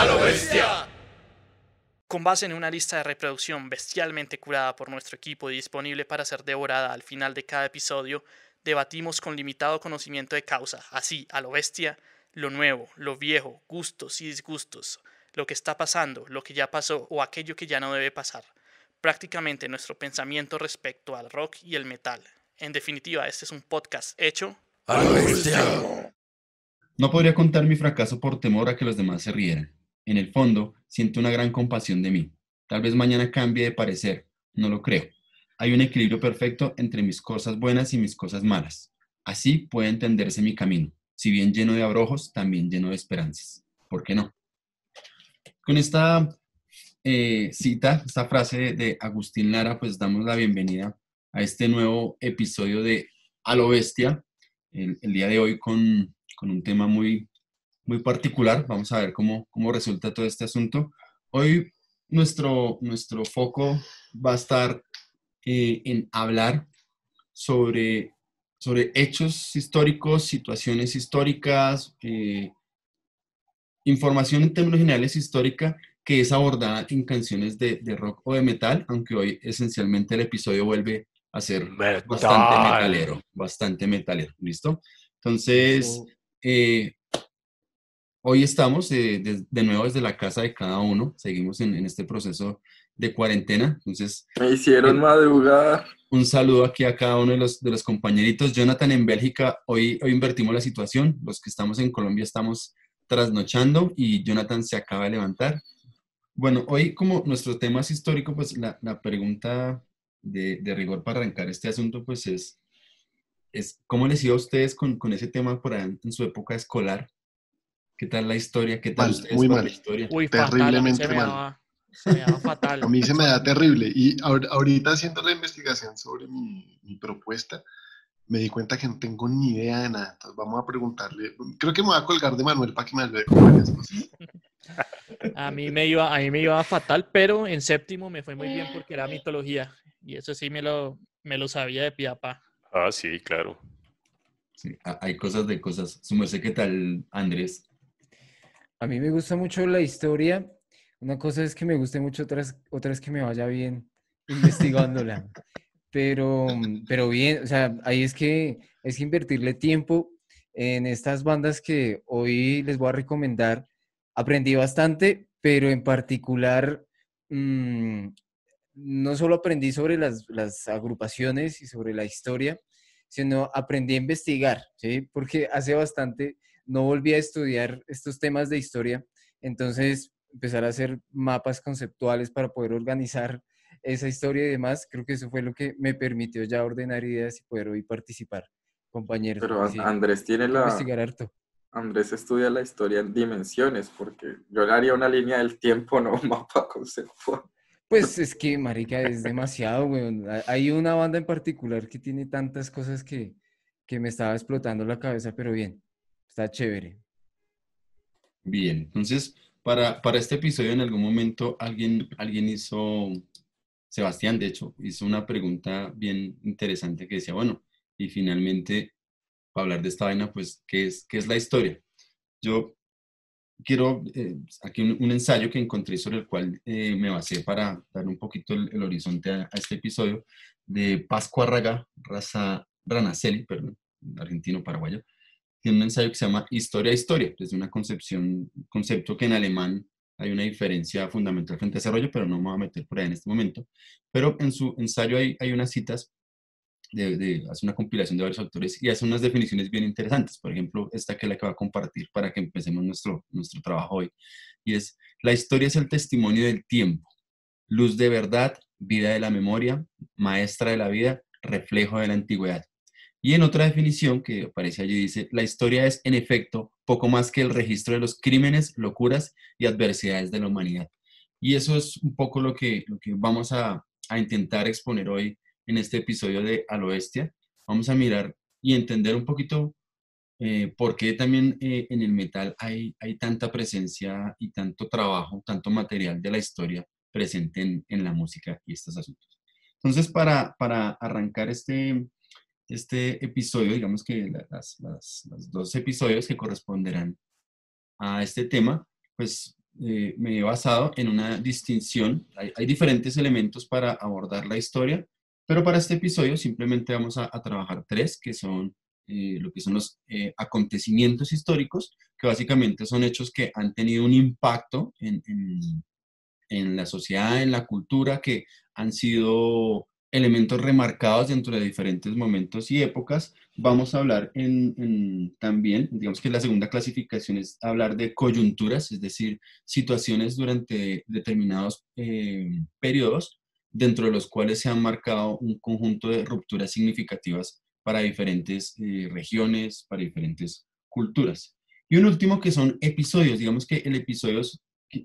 ¡A lo bestia! Con base en una lista de reproducción bestialmente curada por nuestro equipo y disponible para ser devorada al final de cada episodio, debatimos con limitado conocimiento de causa, así, a lo bestia, lo nuevo, lo viejo, gustos y disgustos, lo que está pasando, lo que ya pasó o aquello que ya no debe pasar. Prácticamente nuestro pensamiento respecto al rock y el metal. En definitiva, este es un podcast hecho ¡A lo bestia! No podría contar mi fracaso por temor a que los demás se rieran. En el fondo, siento una gran compasión de mí. Tal vez mañana cambie de parecer. No lo creo. Hay un equilibrio perfecto entre mis cosas buenas y mis cosas malas. Así puede entenderse mi camino. Si bien lleno de abrojos, también lleno de esperanzas. ¿Por qué no? Con esta cita, esta frase de Agustín Lara, pues damos la bienvenida a este nuevo episodio de A lo Bestia. El día de hoy con un tema muy particular. Vamos a ver cómo resulta todo este asunto. Hoy nuestro foco va a estar en hablar sobre, sobre hechos históricos, situaciones históricas, información en términos generales histórica que es abordada en canciones de rock o de metal, aunque hoy esencialmente el episodio vuelve a ser Metal. bastante metalero, ¿listo? Entonces, Eso. hoy estamos de nuevo desde la casa de cada uno, seguimos en este proceso de cuarentena, entonces Me hicieron madrugar. un saludo aquí a cada uno de los compañeritos. Jonathan en Bélgica, hoy invertimos la situación, los que estamos en Colombia estamos trasnochando y Jonathan se acaba de levantar. Bueno, hoy como nuestro tema es histórico, pues la pregunta de rigor para arrancar este asunto pues es ¿cómo les iba a ustedes con ese tema por ahí en su época escolar? ¿Qué tal la historia? ¿Qué tal Mal, ustedes muy para la mal. historia? Uy, fatal, a mí Terriblemente mal. se me daba fatal. A mí se me da terrible. Y ahorita haciendo la investigación sobre mi propuesta, me di cuenta que no tengo ni idea de nada. Entonces vamos a preguntarle. Creo que me voy a colgar de Manuel para que me ayude con varias cosas. A mí me iba fatal, pero en séptimo me fue muy bien porque era mitología. Y eso sí me lo sabía de pie a pa. Ah, sí, claro. Sí, hay cosas de cosas. Su merced, ¿qué tal, Andrés? A mí me gusta mucho la historia. Una cosa es que me guste mucho, otra es que me vaya bien investigándola. Pero bien, o sea, ahí es que invertirle tiempo en estas bandas que hoy les voy a recomendar. Aprendí bastante, pero en particular, mm, no solo aprendí sobre las agrupaciones y sobre la historia, sino aprendí a investigar, ¿sí? Porque hace bastante no volví a estudiar estos temas de historia, entonces empezar a hacer mapas conceptuales para poder organizar esa historia y demás, creo que eso fue lo que me permitió ya ordenar ideas y poder hoy participar, compañeros, Pero porque sí, Andrés tiene hay que investigar harto. Andrés estudia la historia en dimensiones, porque yo le haría una línea del tiempo, no un mapa conceptual. Pues es que, marica, es demasiado, weón. Hay una banda en particular que tiene tantas cosas que me estaba explotando la cabeza, pero bien, está chévere. Bien, entonces, para este episodio en algún momento alguien hizo, Sebastián, de hecho, hizo una pregunta bien interesante que decía, bueno, y finalmente, para hablar de esta vaina, pues, ¿qué es la historia? Yo quiero, aquí un ensayo que encontré sobre el cual me basé para dar un poquito el horizonte a este episodio, de Pascuarraga Ranacelli, perdón, argentino-paraguayo. Tiene un ensayo que se llama Historia a Historia, desde una concepto que en alemán hay una diferencia fundamental frente a ese rollo, pero no me voy a meter por ahí en este momento. Pero en su ensayo hay unas citas, hace una compilación de varios autores y hace unas definiciones bien interesantes. Por ejemplo, esta que es la que va a compartir para que empecemos nuestro trabajo hoy. Y es, la historia es el testimonio del tiempo, luz de verdad, vida de la memoria, maestra de la vida, reflejo de la antigüedad. Y en otra definición que aparece allí dice, la historia es en efecto poco más que el registro de los crímenes, locuras y adversidades de la humanidad. Y eso es un poco lo que vamos a intentar exponer hoy en este episodio de A lo Bestia. Vamos a mirar y entender un poquito por qué también en el metal hay tanta presencia y tanto trabajo, tanto material de la historia presente en la música y estos asuntos. Entonces, para arrancar este episodio, digamos que los dos episodios que corresponderán a este tema, pues me he basado en una distinción. Hay diferentes elementos para abordar la historia, pero para este episodio simplemente vamos a trabajar tres, que son lo que son los acontecimientos históricos, que básicamente son hechos que han tenido un impacto en la sociedad, en la cultura, que han sido elementos remarcados dentro de diferentes momentos y épocas. Vamos a hablar también, digamos que la segunda clasificación es hablar de coyunturas, es decir, situaciones durante determinados periodos, dentro de los cuales se han marcado un conjunto de rupturas significativas para diferentes regiones, para diferentes culturas. Y un último que son episodios. Digamos que el episodio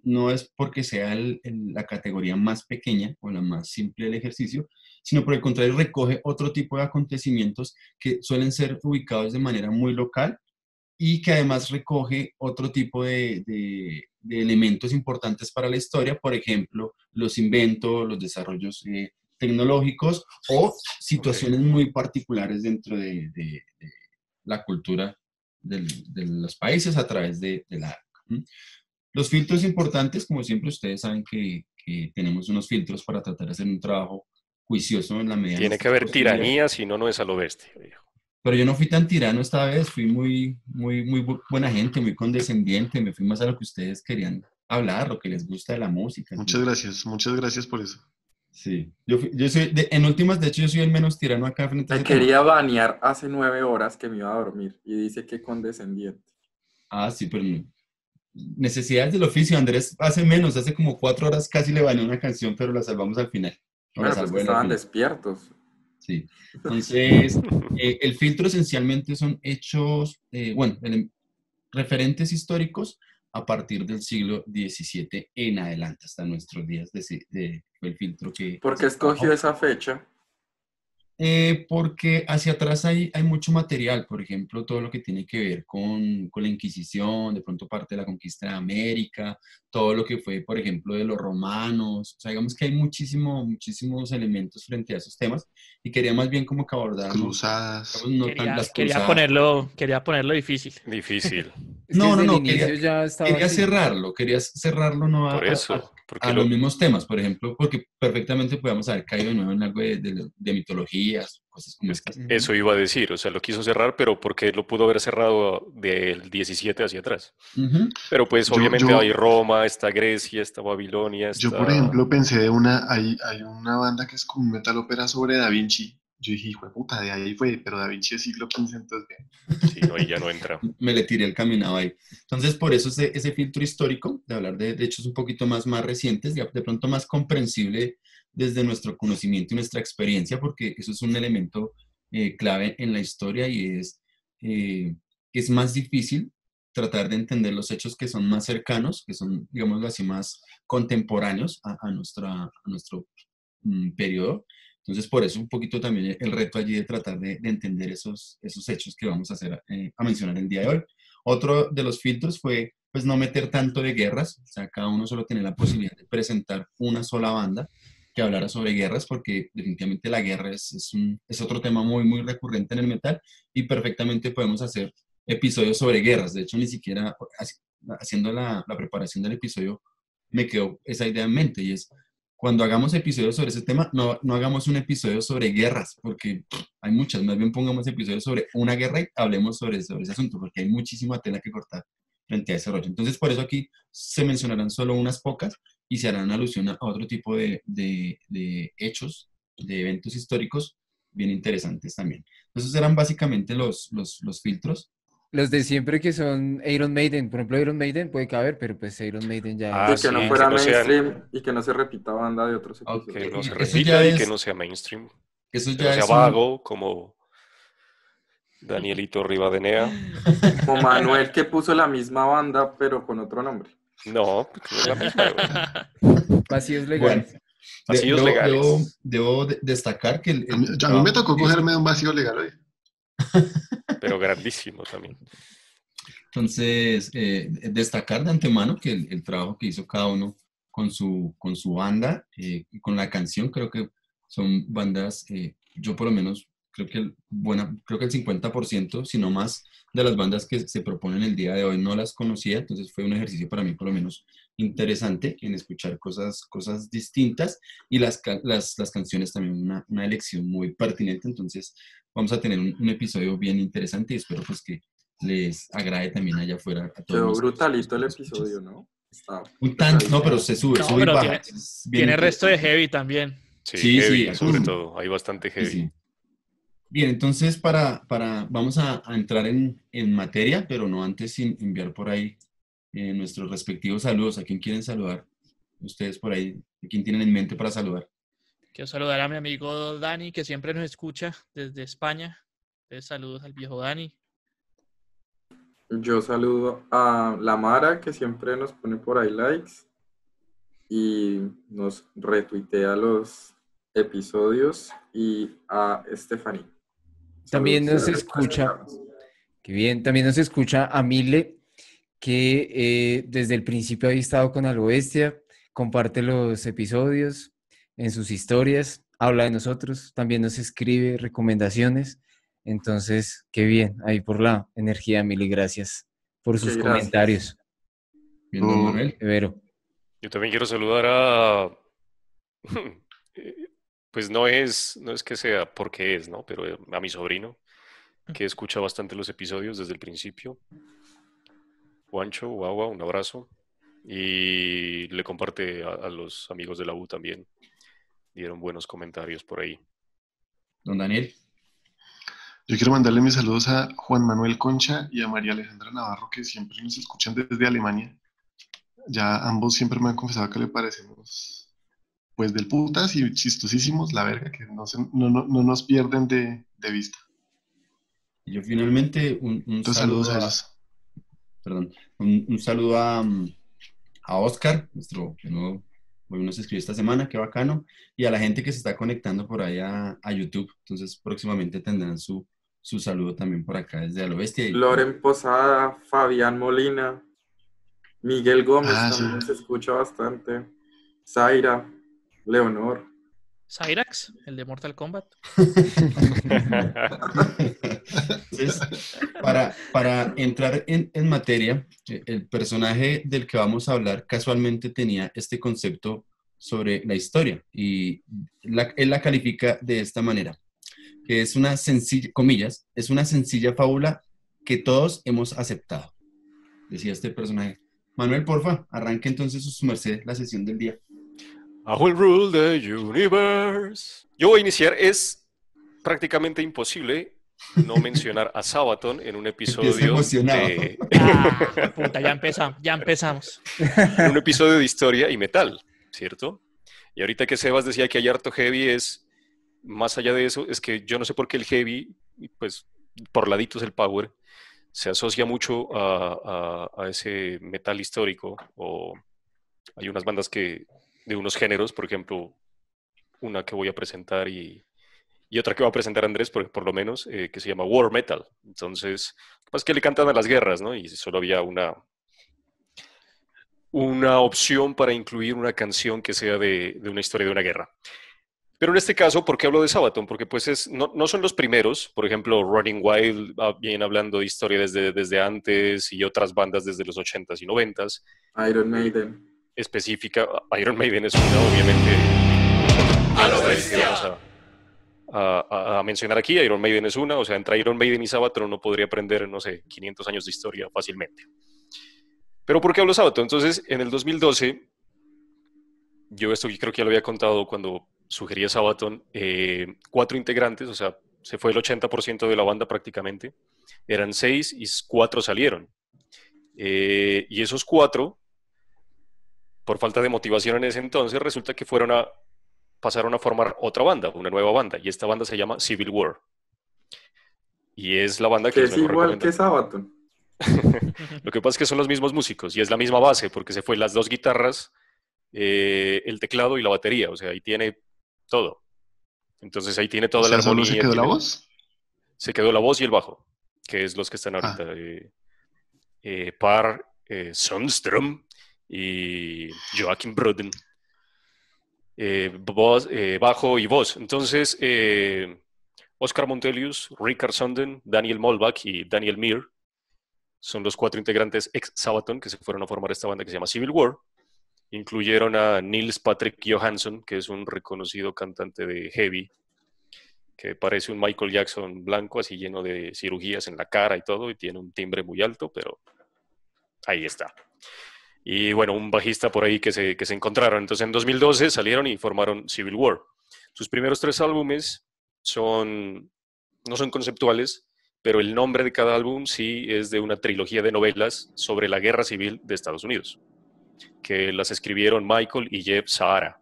no es porque sea la categoría más pequeña o la más simple del ejercicio, sino por el contrario recoge otro tipo de acontecimientos que suelen ser ubicados de manera muy local y que además recoge otro tipo de elementos importantes para la historia, por ejemplo, los inventos, los desarrollos tecnológicos o situaciones muy particulares dentro de la cultura de los países a través de la época. Los filtros importantes, como siempre, ustedes saben que tenemos unos filtros para tratar de hacer un trabajo juicioso en la medida de Tiene que nuestras haber posibilidades. tiranía, si no, no es a lo bestia, viejo. Pero yo no fui tan tirano esta vez, fui muy buena gente, muy condescendiente, me fui más a lo que ustedes querían hablar, lo que les gusta de la música. Muchas gracias por eso. Sí, yo soy, en últimas, de hecho, yo soy el menos tirano acá frente a Me ese tema. quería banear hace 9 horas que me iba a dormir y dice que condescendiente. Ah, sí, pero necesidades del oficio, Andrés hace menos, hace como 4 horas casi le baneé una canción, pero la salvamos al final. O la Bueno, pues salvó que él al estaban final. despiertos. Sí, entonces el filtro esencialmente son hechos, referentes históricos a partir del siglo XVII en adelante, hasta nuestros días, fue el filtro que ¿Por qué se escogió trabajó. esa fecha? Porque hacia atrás hay mucho material, por ejemplo, todo lo que tiene que ver con la Inquisición, de pronto parte de la conquista de América, todo lo que fue, por ejemplo, de los romanos, o sea, digamos que hay muchísimos elementos frente a esos temas y quería más bien como que abordáramos, Cruzadas. digamos, no tan las Quería cruzadas. ponerlo difícil. Difícil. Es que desde el Quería, inicio ya estaba quería así. cerrarlo no Por eso. Porque a los mismos temas, por ejemplo, porque perfectamente podíamos haber caído de nuevo en algo de mitologías, cosas como estas. eso iba a decir, o sea, lo quiso cerrar, pero porque lo pudo haber cerrado del 17 hacia atrás. Ujú. Pero pues Yo, obviamente yo, hay Roma, está Grecia, está Babilonia, yo, por está... ejemplo, pensé hay una banda que es como un metal ópera sobre Da Vinci. Yo dije, hijo de puta, de ahí fue, pero Da Vinci es siglo XV, entonces bien. Sí, no, ahí ya no entra. Me le tiré el caminado ahí. Entonces, por eso ese filtro histórico, de hablar de hechos un poquito más recientes, de pronto más comprensible desde nuestro conocimiento y nuestra experiencia, porque eso es un elemento clave en la historia y es más difícil tratar de entender los hechos que son más cercanos, que son, digamos así, más contemporáneos a nuestro periodo. Entonces, por eso un poquito también el reto allí de tratar de entender esos hechos que vamos a mencionar el día de hoy. Otro de los filtros fue, pues, no meter tanto de guerras, o sea, cada uno solo tenía la posibilidad de presentar una sola banda que hablara sobre guerras, porque definitivamente la guerra es otro tema muy recurrente en el metal y perfectamente podemos hacer episodios sobre guerras. De hecho, ni siquiera haciendo la preparación del episodio me quedó esa idea en mente y es, cuando hagamos episodios sobre ese tema, no hagamos un episodio sobre guerras, porque hay muchas, más bien pongamos episodios sobre una guerra y hablemos sobre ese asunto, porque hay muchísima tela que cortar frente a ese rollo. Entonces, por eso aquí se mencionarán solo unas pocas y se harán alusión a otro tipo de hechos, de eventos históricos bien interesantes también. Entonces, eran básicamente los filtros. Los de siempre que son Iron Maiden, por ejemplo, Iron Maiden puede caber, pero pues Iron Maiden ya Ah, Y que no sí, fuera que no sean, mainstream y que no se repita banda de otros Ok, que episodios. no se eso repita ya y que es, no sea mainstream, eso que no ya sea es un... vago como Danielito Rivadenea. Como Manuel que puso la misma banda pero con otro nombre. No, porque no es la misma, güey. vacíos Bueno, legales. Vacíos legales, debo destacar que A mí el me trabajo tocó que hizo, cogerme un vacío legal hoy. pero grandísimo también. entonces, destacar de antemano que el trabajo que hizo cada uno con su banda y con la canción, creo que son bandas, yo por lo menos creo que el 50%, si no más, de las bandas que se proponen el día de hoy no las conocía, entonces fue un ejercicio para mí por lo menos interesante en escuchar cosas distintas y las canciones también una elección muy pertinente, entonces vamos a tener un episodio bien interesante y espero pues que les agrade también allá afuera a todos Quedó nuestros brutalito el escuchas. episodio, ¿no? Está No, pero pesadísimo. se sube, No, sube y pero baja. Es bien tiene resto de interesante. heavy también. Sí, Sí, sí, heavy, sobre todo. Hay bastante sí, heavy. sí. Bien, entonces vamos a entrar en materia, pero no antes sin enviar por ahí nuestros respectivos saludos. ¿A quién quieren saludar? Ustedes por ahí, ¿a quién tienen en mente para saludar? Quiero saludar a mi amigo Dani, que siempre nos escucha desde España. Entonces, saludos al viejo Dani. Yo saludo a la Mara, que siempre nos pone por ahí likes y nos retuitea los episodios, y a Stephanie. También Saludos nos desde escucha, Carlos. qué bien, también nos escucha a Mile, que desde el principio ha estado con Algo Bestia, comparte los episodios en sus historias, habla de nosotros, también nos escribe recomendaciones. Entonces, qué bien, ahí por la energía, Mile, gracias por sus Muchas gracias. comentarios. Bien, don Oh. Manuel. Severo. Yo también quiero saludar a... Pues no es que sea porque es, ¿no? Pero a mi sobrino, que escucha bastante los episodios desde el principio. Juancho, Guagua, un abrazo. Y le comparte a los amigos de la U también. Dieron buenos comentarios por ahí. Don Daniel. Yo quiero mandarle mis saludos a Juan Manuel Concha y a María Alejandra Navarro, que siempre nos escuchan desde Alemania. Ya ambos siempre me han confesado que le parecemos pues del putas y chistosísimos, la verga, que no nos pierden de vista. Y yo finalmente un Entonces, saludos saludo a a, ellos. perdón, un saludo a Oscar, nuestro que no, hoy nos escribió esta semana, qué bacano, y a la gente que se está conectando por ahí a YouTube. Entonces próximamente tendrán su saludo también por acá desde A lo Bestia. Y Loren Posada, Fabián Molina, Miguel Gómez Ah, también sí. nos escucha bastante, Zaira, Leonor. Cyrax, el de Mortal Kombat. Entonces, para entrar en materia, el personaje del que vamos a hablar casualmente tenía este concepto sobre la historia y él la califica de esta manera, que es una sencilla, comillas, es una sencilla fábula que todos hemos aceptado, decía este personaje. Manuel, porfa, arranque entonces su merced la sesión del día. I will rule the universe. Yo voy a iniciar. Es prácticamente imposible no mencionar a Sabaton en un Empieza episodio emocionado. de Ah, puta, ya empezamos. en un episodio de historia y metal, ¿cierto? Y ahorita que Sebas decía que hay harto heavy, es más allá de eso, es que yo no sé por qué el heavy, pues por laditos el power, se asocia mucho a ese metal histórico, o hay unas bandas que de unos géneros, por ejemplo, una que voy a presentar y otra que va a presentar Andrés, por lo menos, que se llama War Metal. Entonces, lo que pasa es que le cantan a las guerras, ¿no? Y solo había una opción para incluir una canción que sea de una historia de una guerra. Pero en este caso, ¿por qué hablo de Sabaton? Porque pues no son los primeros. Por ejemplo, Running Wild viene hablando de historia desde antes y otras bandas desde los 80s y 90s. Iron Maiden. Específica, Iron Maiden es una, obviamente. ¡A lo bestia! Vamos a mencionar aquí, Iron Maiden es una, o sea, entre Iron Maiden y Sabaton uno podría aprender, no sé, 500 años de historia fácilmente. Pero ¿por qué hablo de Sabaton? Entonces, en el 2012, yo esto creo que ya lo había contado cuando sugería Sabaton, 4 integrantes, o sea, se fue el 80% de la banda prácticamente, eran 6 y 4 salieron. Y esos 4, por falta de motivación en ese entonces, resulta que pasaron a formar otra banda, una nueva banda, y esta banda se llama Civil War. Y es la banda que Que les es vengo igual que recomendando. Sabaton. Lo que pasa es que son los mismos músicos y es la misma base, porque se fue las 2 guitarras, el teclado y la batería, o sea, ahí tiene todo. Entonces ahí tiene O toda la sea, ¿solo se armonía. quedó la voz? Se quedó la voz y el bajo, que es los que están Ah. ahorita. Par, Sundström y Joachim Broden. Bajo y voz. Entonces, Oscar Montelius, Richard Sundin, Daniel Molbach y Daniel Meir son los 4 integrantes ex Sabaton que se fueron a formar esta banda que se llama Civil War. Incluyeron a Nils Patrick Johansson, que es un reconocido cantante de heavy, que parece un Michael Jackson blanco, así lleno de cirugías en la cara y todo, y tiene un timbre muy alto, pero ahí está. Y bueno, un bajista por ahí que se encontraron. Entonces en 2012 salieron y formaron Civil War. Sus primeros 3 álbumes no son conceptuales, pero el nombre de cada álbum sí es de una trilogía de novelas sobre la guerra civil de Estados Unidos, que las escribieron Michael y Jeff Sahara,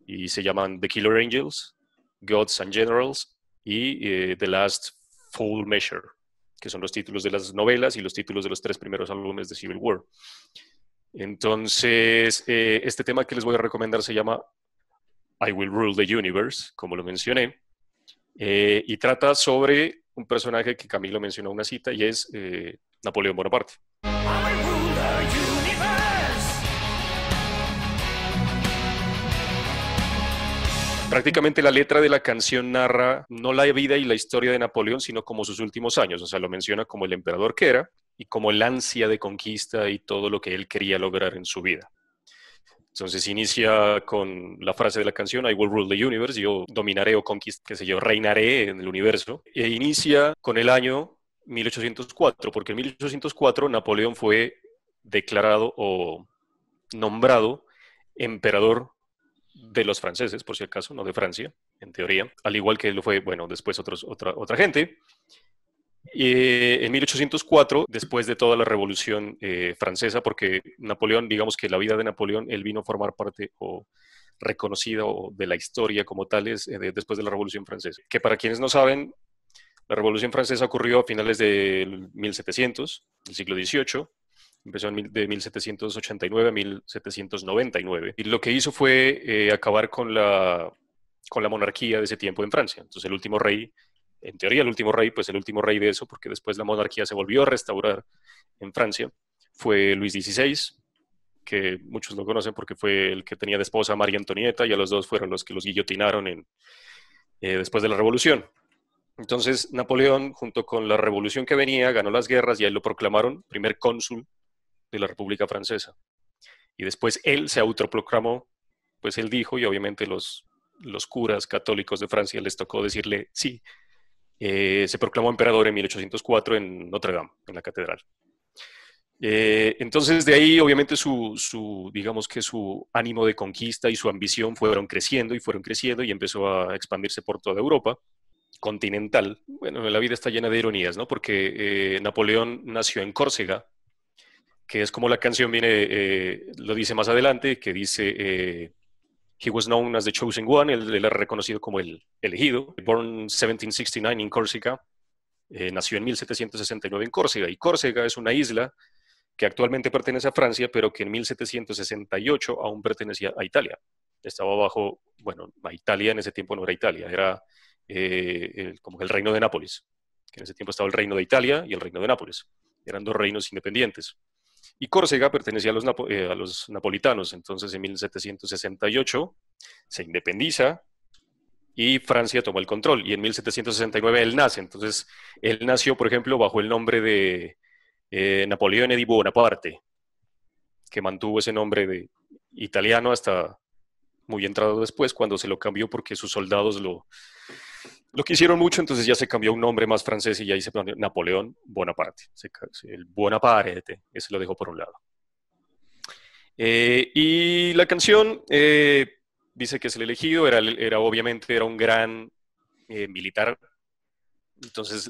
y se llaman The Killer Angels, Gods and Generals y The Last Full Measure, que son los títulos de las novelas y los títulos de los 3 primeros álbumes de Civil War. Entonces, este tema que les voy a recomendar se llama I Will Rule the Universe, como lo mencioné, y trata sobre un personaje que Camilo mencionó en una cita, y es Napoleón Bonaparte. Prácticamente la letra de la canción narra no la vida y la historia de Napoleón, sino como sus últimos años. O sea, lo menciona como el emperador que era y como el ansia de conquista y todo lo que él quería lograr en su vida. Entonces inicia con la frase de la canción, I will rule the universe, yo dominaré o conquistaré, qué sé yo, reinaré en el universo. E inicia con el año 1804, porque en 1804 Napoleón fue declarado o nombrado emperador de los franceses, por si acaso, no de Francia, en teoría, al igual que lo fue, bueno, después otra gente. En 1804, después de toda la Revolución Francesa, porque Napoleón, digamos que la vida de Napoleón, él vino a formar parte o reconocida o de la historia como tal después de la Revolución Francesa. Que para quienes no saben, la Revolución Francesa ocurrió a finales del 1700, del siglo XVIII, empezó de 1789 a 1799. Y lo que hizo fue acabar con la monarquía de ese tiempo en Francia. Entonces el último rey, en teoría el último rey, pues el último rey de eso, porque después la monarquía se volvió a restaurar en Francia, fue Luis XVI, que muchos lo conocen porque fue el que tenía de esposa a María Antonieta, y a los dos fueron los que los guillotinaron después de la Revolución. Entonces Napoleón, junto con la revolución que venía, ganó las guerras y a él lo proclamaron primer cónsul de la República Francesa. Y después él se autoproclamó, pues él dijo, y obviamente los curas católicos de Francia les tocó decirle sí, se proclamó emperador en 1804 en Notre Dame, en la catedral. Entonces de ahí obviamente digamos que su ánimo de conquista y su ambición fueron creciendo y empezó a expandirse por toda Europa continental. Bueno, la vida está llena de ironías, ¿no? Porque Napoleón nació en Córcega, que es como la canción lo dice más adelante, que dice he was known as the chosen one, él era reconocido como el elegido. Born 1769 in Córcega, nació en 1769 en Córcega, y Córcega es una isla que actualmente pertenece a Francia, pero que en 1768 aún pertenecía a Italia. Estaba bajo, bueno, a Italia en ese tiempo no era Italia, era como el reino de Nápoles, que en ese tiempo estaba el reino de Italia y el reino de Nápoles. Eran 2 reinos independientes. Y Córcega pertenecía a los napolitanos. Entonces en 1768 se independiza y Francia tomó el control. Y en 1769 él nace. Entonces él nació, por ejemplo, bajo el nombre de Napoleone di Bonaparte, que mantuvo ese nombre de italiano hasta muy entrado después, cuando se lo cambió porque sus soldados lo quisieron mucho, entonces ya se cambió un nombre más francés y ya dice Napoleón Bonaparte. El Bonaparte, ese lo dejó por un lado. Y la canción dice que es el elegido, obviamente era un gran militar. Entonces,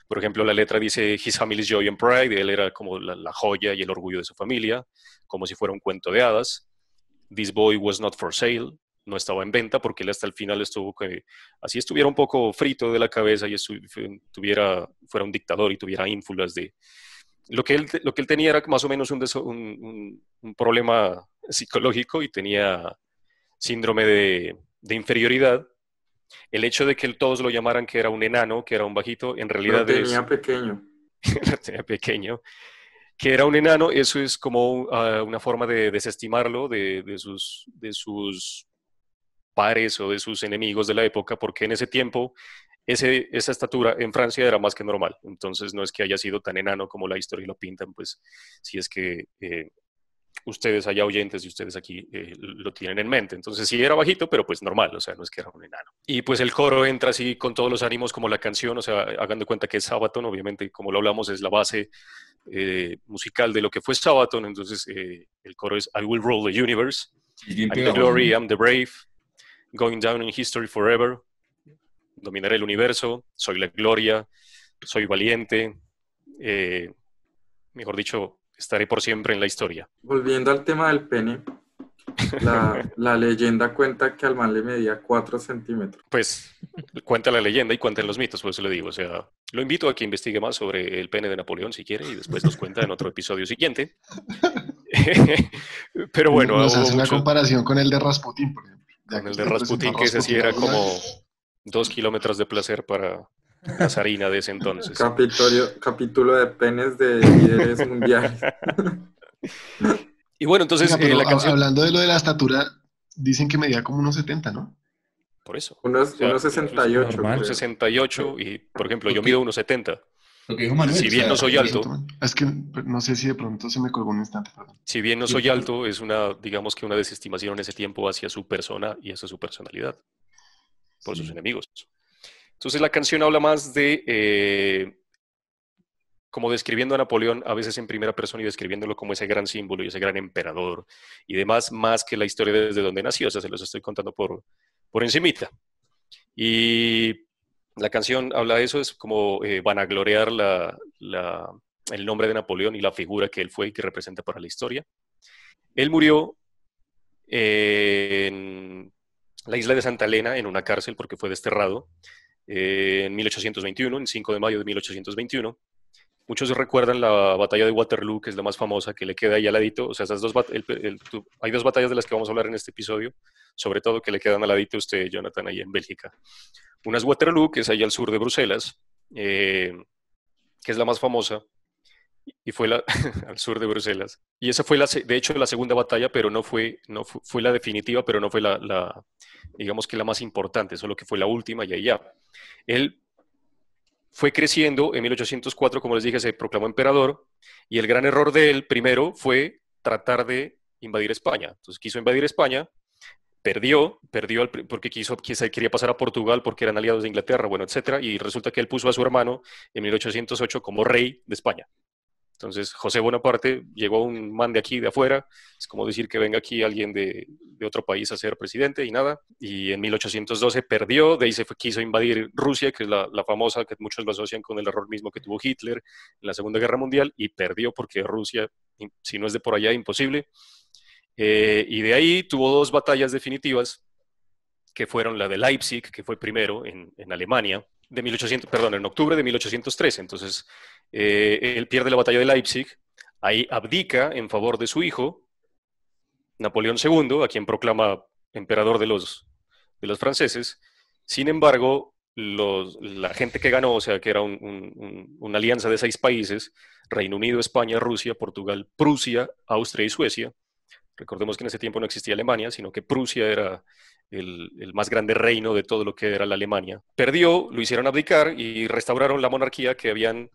por ejemplo, la letra dice His family's joy and pride, él era como la joya y el orgullo de su familia, como si fuera un cuento de hadas. This boy was not for sale, no estaba en venta, porque él hasta el final así estuviera un poco frito de la cabeza y fuera un dictador y tuviera ínfulas de... Lo que él tenía era más o menos un problema psicológico y tenía síndrome de inferioridad. El hecho de que todos lo llamaran que era un enano, que era un bajito, en realidad tenía pequeño. tenía pequeño. Que era un enano, eso es como una forma de desestimarlo de sus pares o de sus enemigos de la época, porque en ese tiempo esa estatura en Francia era más que normal. Entonces no es que haya sido tan enano como la historia lo pintan, pues si es que ustedes allá oyentes y ustedes aquí lo tienen en mente. Entonces sí era bajito, pero pues normal, o sea, no es que era un enano. Y pues el coro entra así con todos los ánimos como la canción, o sea, hagan de cuenta que es Sabaton, obviamente, como lo hablamos, es la base musical de lo que fue Sabaton. Entonces el coro es I will rule the universe, Y bien I'm the pegajoso, glory, ¿no? I'm the brave, going down in history forever, dominaré el universo, soy la gloria, soy valiente, mejor dicho, estaré por siempre en la historia. Volviendo al tema del pene, la leyenda cuenta que al man le medía 4 centímetros. Pues cuenta la leyenda y cuentan los mitos, por eso le digo. O sea, lo invito a que investigue más sobre el pene de Napoleón si quiere y después nos cuenta en otro episodio siguiente. Pero bueno, Nos hubo hace una mucho comparación con el de Rasputín, por ejemplo. Ya con que el de usted presentó Rasputín, a que ese sí Rasputín era alguna como vez. 2 kilómetros de placer para la zarina de ese entonces. Capítulo de penes de líderes mundiales. Y bueno, entonces Oiga, pero la canción, hablando de lo de la estatura, dicen que medía como unos 70, ¿no? por eso. Unos, O sea, unos incluso 68, Normal. unos creo. 68 y, por ejemplo, Lo yo que- mido unos 70. Lo que dijo Manuel, Si o bien sea, no soy alto, Exactamente. Es que no sé si de pronto se me colgó un instante, perdón. si bien no Sí, soy alto, es una, digamos que una desestimación en ese tiempo hacia su persona y hacia su personalidad por sus sí. enemigos. Entonces la canción habla más de, como describiendo a Napoleón, a veces en primera persona y describiéndolo como ese gran símbolo y ese gran emperador y demás, más que la historia desde donde nació, o sea, se los estoy contando por encimita. Y la canción habla de eso, es como vanagloriar el nombre de Napoleón y la figura que él fue y que representa para la historia. Él murió en la isla de Santa Elena, en una cárcel, porque fue desterrado en 1821, en 5 de mayo de 1821. Muchos recuerdan la batalla de Waterloo, que es la más famosa, que le queda ahí al ladito. O sea, esas dos hay dos batallas de las que vamos a hablar en este episodio, sobre todo que le quedan al ladito a usted, Jonathan, ahí en Bélgica. Una es Waterloo, que es ahí al sur de Bruselas, que es la más famosa, y fue al sur de Bruselas. Y esa fue, de hecho, la segunda batalla, pero fue la definitiva, pero no fue digamos que la más importante, solo que fue la última y ahí ya. Él fue creciendo, en 1804, como les dije, se proclamó emperador, y el gran error de él, primero, fue tratar de invadir España. Entonces quiso invadir España, perdió porque quería pasar a Portugal porque eran aliados de Inglaterra, bueno, etcétera, y resulta que él puso a su hermano en 1808 como rey de España. Entonces, José Bonaparte llegó un man de aquí, de afuera, es como decir que venga aquí alguien de otro país a ser presidente y nada. Y en 1812 perdió, de ahí quiso invadir Rusia, que es la famosa, que muchos lo asocian con el error mismo que tuvo Hitler en la Segunda Guerra Mundial, y perdió porque Rusia, si no es de por allá, imposible. Y de ahí tuvo dos batallas definitivas, que fueron la de Leipzig, que fue primero en Alemania, en octubre de 1813. Entonces, él pierde la batalla de Leipzig, ahí abdica en favor de su hijo, Napoleón II, a quien proclama emperador de los franceses. Sin embargo, la gente que ganó, o sea, que era una alianza de 6 países, Reino Unido, España, Rusia, Portugal, Prusia, Austria y Suecia. Recordemos que en ese tiempo no existía Alemania, sino que Prusia era el más grande reino de todo lo que era la Alemania. Perdió, lo hicieron abdicar y restauraron la monarquía que habían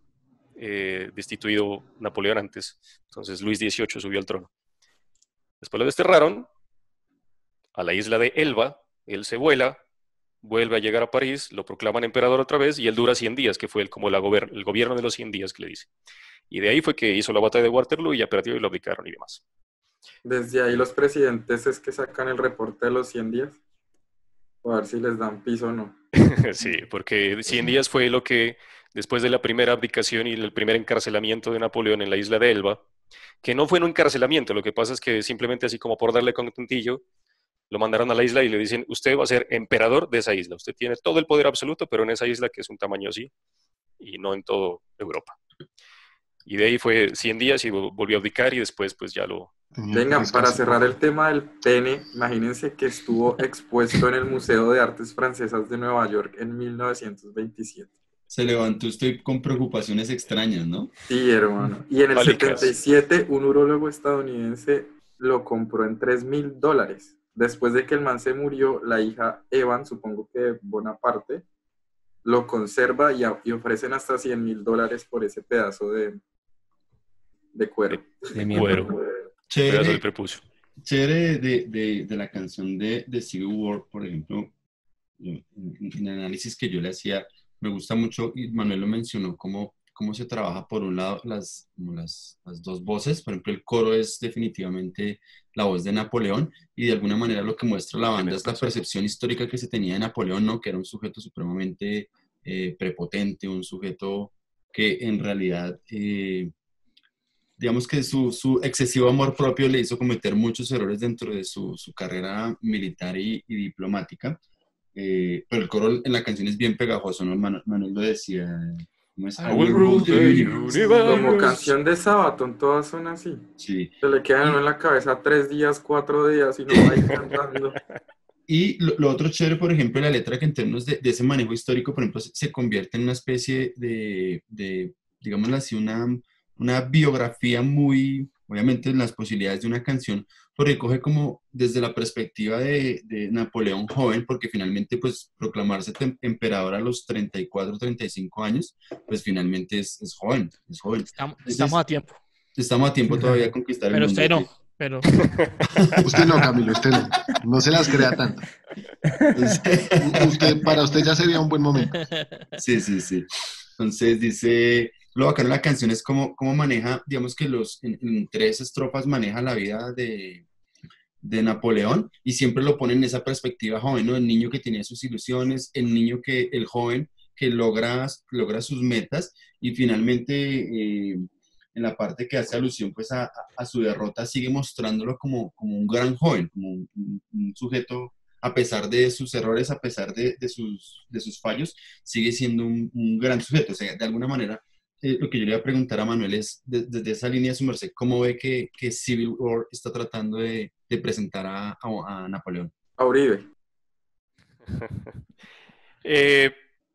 destituido Napoleón antes. Entonces Luis XVIII subió al trono. Después lo desterraron a la isla de Elba, él se vuelve a llegar a París, lo proclaman emperador otra vez y él dura 100 días, que fue como el gobierno de los 100 días que le dice. Y de ahí fue que hizo la batalla de Waterloo y ya perdió y lo abdicaron y demás. Desde ahí los presidentes es que sacan el reporte de los 100 días. A ver si les dan piso o no. Sí, porque 100 días fue lo que, después de la primera abdicación y el primer encarcelamiento de Napoleón en la isla de Elba, que no fue un encarcelamiento, lo que pasa es que simplemente así como por darle contentillo, lo mandaron a la isla y le dicen, usted va a ser emperador de esa isla, usted tiene todo el poder absoluto, pero en esa isla que es un tamaño así, y no en toda Europa. Y de ahí fue 100 días y volvió a abdicar y después pues ya lo... Venga, para cerrar el tema del pene, imagínense que estuvo expuesto en el Museo de Artes Francesas de Nueva York en 1927. Se levantó usted con preocupaciones extrañas, ¿no? Sí, hermano. Y en el Pálicas. 77, un urólogo estadounidense lo compró en $3,000. Después de que el man se murió, la hija Evan, supongo que Bonaparte, lo conserva y ofrecen hasta $100.000 por ese pedazo de cuero. De miembro. Cuero, pedazo de Chévere, prepucio. chévere de la canción de Civil War, por ejemplo, en el análisis que yo le hacía, me gusta mucho, y Manuel lo mencionó, cómo se trabaja por un lado como las dos voces. Por ejemplo, el coro es definitivamente la voz de Napoleón, y de alguna manera lo que muestra la banda es la percepción histórica que se tenía de Napoleón, ¿no? Que era un sujeto supremamente prepotente, un sujeto que en realidad, digamos que su excesivo amor propio le hizo cometer muchos errores dentro de su carrera militar y diplomática. Pero el coro en la canción es bien pegajoso, ¿no? Manuel lo decía. ¿Cómo es? I will rule the universe. Como canción de Sabaton, todas son así. Sí. Se le quedan en la cabeza 3 días, 4 días y no va a ir cantando. Y lo otro chévere, por ejemplo, la letra, que en términos de ese manejo histórico, por ejemplo, se convierte en una especie de digámoslo así, una biografía muy, obviamente, en las posibilidades de una canción, porque coge como desde la perspectiva de Napoleón joven, porque finalmente, pues, proclamarse emperador a los 34, 35 años, pues finalmente es joven, es joven. Estamos a tiempo. Estamos a tiempo todavía de conquistar el Pero mundo. usted no. Pero Usted no, Camilo, usted no. No se las crea tanto. Para usted ya sería un buen momento. Sí, sí, sí. Entonces dice, lo bacano de la canción es cómo maneja, digamos que en 3 estrofas maneja la vida de Napoleón, y siempre lo pone en esa perspectiva joven, ¿no? El niño que tenía sus ilusiones, el joven que logra sus metas, y finalmente en la parte que hace alusión pues a su derrota, sigue mostrándolo como un gran joven, como un sujeto, a pesar de sus errores, a pesar de sus fallos, sigue siendo un gran sujeto. O sea, de alguna manera, lo que yo le iba a preguntar a Manuel es, desde esa línea de su merced, ¿cómo ve que Civil War está tratando de presentar a Napoleón? A Uribe.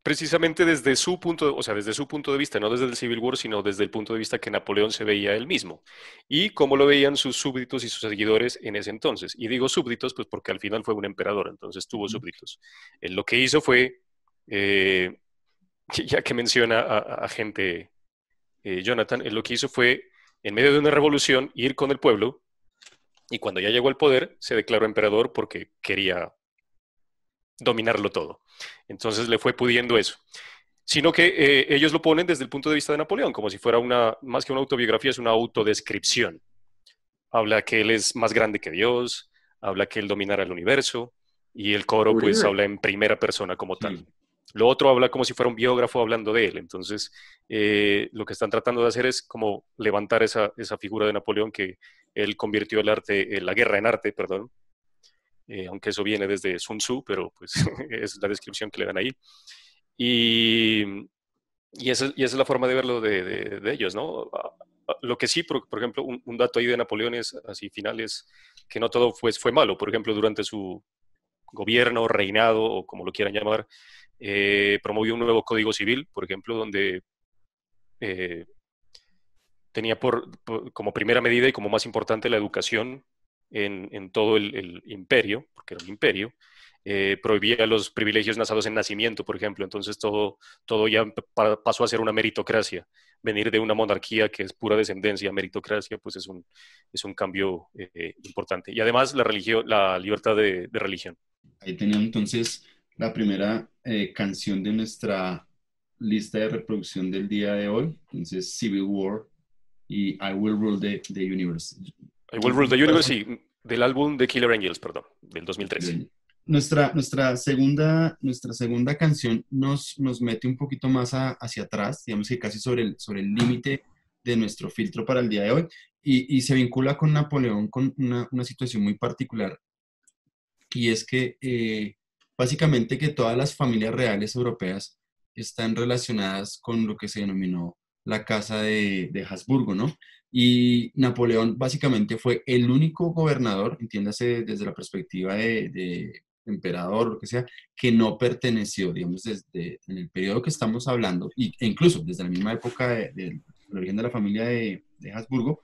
Precisamente desde su punto, o sea, desde su punto de vista, no desde el Civil War, sino desde el punto de vista que Napoleón se veía él mismo y cómo lo veían sus súbditos y sus seguidores en ese entonces. Y digo súbditos, pues porque al final fue un emperador, entonces tuvo súbditos. Él lo que hizo fue, ya que menciona a gente, Jonathan, él lo que hizo fue, en medio de una revolución, ir con el pueblo, y cuando ya llegó al poder, se declaró emperador porque quería dominarlo todo. Entonces le fue pudiendo eso. Sino que ellos lo ponen desde el punto de vista de Napoleón, como si fuera más que una autobiografía, es una autodescripción. Habla que él es más grande que Dios, habla que él dominará el universo, y el coro pues Uribe. habla en primera persona como tal. Lo otro habla como si fuera un biógrafo hablando de él. Entonces, lo que están tratando de hacer es como levantar esa figura de Napoleón, que él convirtió la guerra en arte, perdón. Aunque eso viene desde Sun Tzu, pero pues es la descripción que le dan ahí. Y esa es la forma de verlo de ellos, ¿no? Lo que sí, por ejemplo, un dato ahí de Napoleón es, así final, es que no todo fue malo. Por ejemplo, durante su gobierno, reinado, o como lo quieran llamar, promovió un nuevo código civil, por ejemplo, donde tenía como primera medida y como más importante la educación en todo el imperio, porque era un imperio. Prohibía los privilegios basados en nacimiento, por ejemplo. Entonces todo ya pasó a ser una meritocracia. Venir de una monarquía que es pura descendencia a meritocracia, pues es un cambio importante. Y además la libertad de religión. Ahí teníamos entonces la primera canción de nuestra lista de reproducción del día de hoy. Entonces, Civil War y I Will Rule the Universe. I Will Rule the Universe, sí, del álbum de Killer Angels, perdón, del 2013. Nuestra segunda canción nos mete un poquito más hacia atrás, digamos que casi sobre el límite de nuestro filtro para el día de hoy, y se vincula con Napoleón, con una situación muy particular, y es que básicamente que todas las familias reales europeas están relacionadas con lo que se denominó la Casa de Habsburgo, ¿no? Y Napoleón básicamente fue el único gobernador, entiéndase desde la perspectiva de emperador, lo que sea, que no perteneció, digamos, en el periodo que estamos hablando, e incluso desde la misma época del origen de la familia de Habsburgo,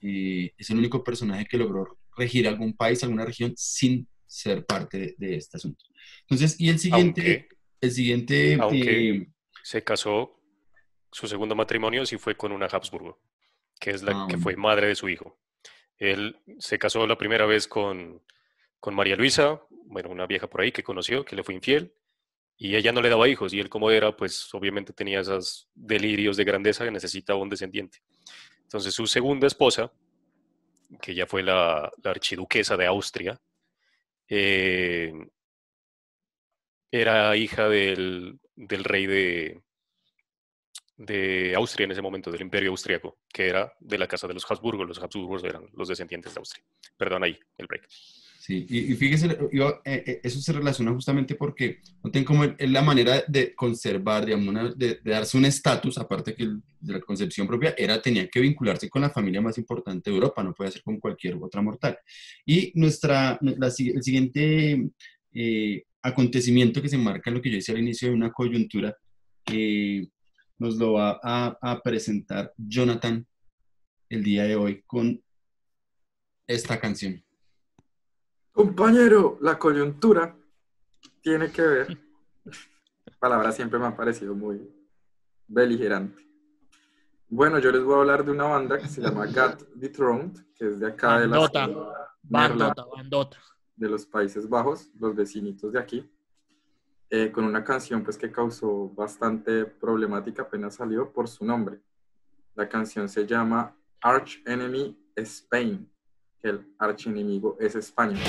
es el único personaje que logró regir algún país, alguna región, sin ser parte de este asunto. Entonces, y el siguiente... El siguiente, Aunque se casó, su segundo matrimonio sí fue con una Habsburgo, que es la que bueno, fue madre de su hijo. Él se casó la primera vez con María Luisa, bueno, una vieja por ahí que conoció, que le fue infiel, y ella no le daba hijos, y él como era, pues obviamente tenía esos delirios de grandeza que necesitaba un descendiente. Entonces su segunda esposa, que ya fue la archiduquesa de Austria, eh, era hija del rey de Austria en ese momento, del imperio austriaco, que era de la casa de los Habsburgo. Los Habsburgos eran los descendientes de Austria. Perdón, ahí, el break. sí, y fíjese, eso se relaciona justamente porque no tienen como la manera de conservar, digamos, de darse un estatus, aparte que de la concepción propia, tenía que vincularse con la familia más importante de Europa, no puede ser con cualquier otra mortal. Y el siguiente acontecimiento que se marca en lo que yo decía al inicio de una coyuntura, nos lo va a presentar Jonathan el día de hoy con esta canción. Compañero, la coyuntura tiene que ver. La palabra siempre me ha parecido muy beligerante. Bueno, yo les voy a hablar de una banda que se llama Got Dethroned, que es de acá de la Bandota, zona bandota, neerlandesa bandota. de los Países Bajos, los vecinitos de aquí, con una canción pues que causó bastante problemática apenas salió por su nombre. La canción se llama Arch Enemy Spain, que el archienemigo es España.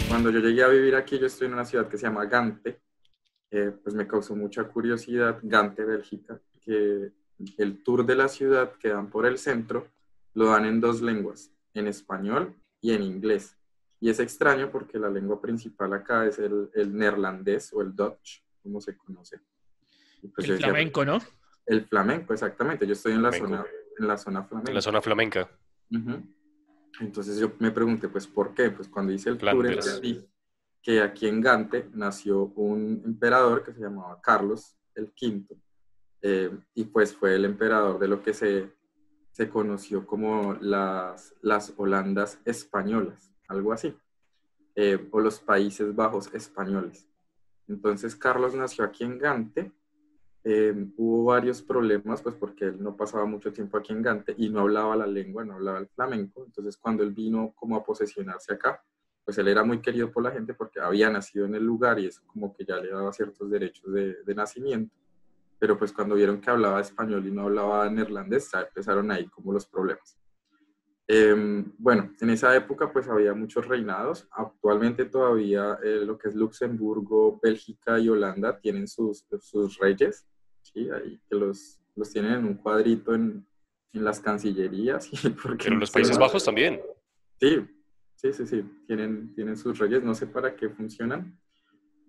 Cuando yo llegué a vivir aquí, yo estoy en una ciudad que se llama Gante, pues me causó mucha curiosidad, Gante, Bélgica, que el tour de la ciudad que dan por el centro lo dan en dos lenguas, en español y en inglés. Y es extraño porque la lengua principal acá es el neerlandés o el Dutch, como se conoce. Y pues El yo decía, flamenco, ¿no? el flamenco, exactamente. Yo estoy en la Flamenco. zona flamenca. En la zona flamenca, Uh-huh. Entonces yo me pregunté, pues, ¿por qué? Pues cuando hice el tour Flanders. entendí que aquí en Gante nació un emperador que se llamaba Carlos el Quinto, y pues fue el emperador de lo que se conoció como las Holandas españolas, algo así, o los Países Bajos españoles. Entonces Carlos nació aquí en Gante. Hubo varios problemas, pues porque él no pasaba mucho tiempo aquí en Gante y no hablaba la lengua, no hablaba el flamenco. Entonces, cuando él vino como a posesionarse acá, pues él era muy querido por la gente porque había nacido en el lugar y eso como que ya le daba ciertos derechos de nacimiento. Pero pues cuando vieron que hablaba español y no hablaba neerlandés, ya empezaron ahí como los problemas. Bueno, en esa época pues había muchos reinados. Actualmente todavía lo que es Luxemburgo, Bélgica y Holanda tienen sus reyes, ¿sí? Ahí que los tienen en un cuadrito en las cancillerías. Porque Pero no los sé Países más. Bajos también. Sí, tienen sus reyes, no sé para qué funcionan,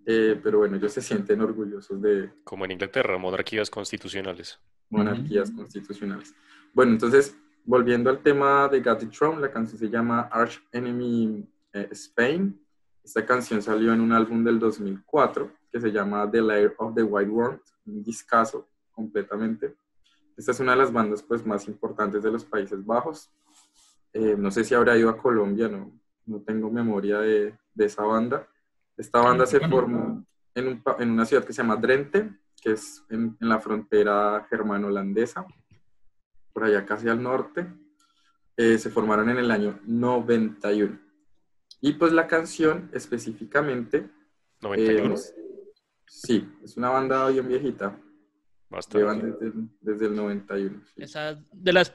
pero bueno, ellos se sienten orgullosos de Como en Inglaterra, monarquías constitucionales. monarquías constitucionales. Bueno, entonces, volviendo al tema de Got the Throne, la canción se llama Arch Enemy Spain. Esta canción salió en un álbum del 2004 que se llama The Lair of the White World, un discazo completamente. Esta es una de las bandas pues, más importantes de los Países Bajos. No sé si habrá ido a Colombia, no tengo memoria de esa banda. Esta banda se formó en una ciudad que se llama Drenthe, que es en la frontera germano-holandesa, por allá casi al norte. Se formaron en el año 91. Y pues la canción específicamente, 91, sí, es una banda bien viejita. Llevan bastante. desde el 91. Sí. Esa de las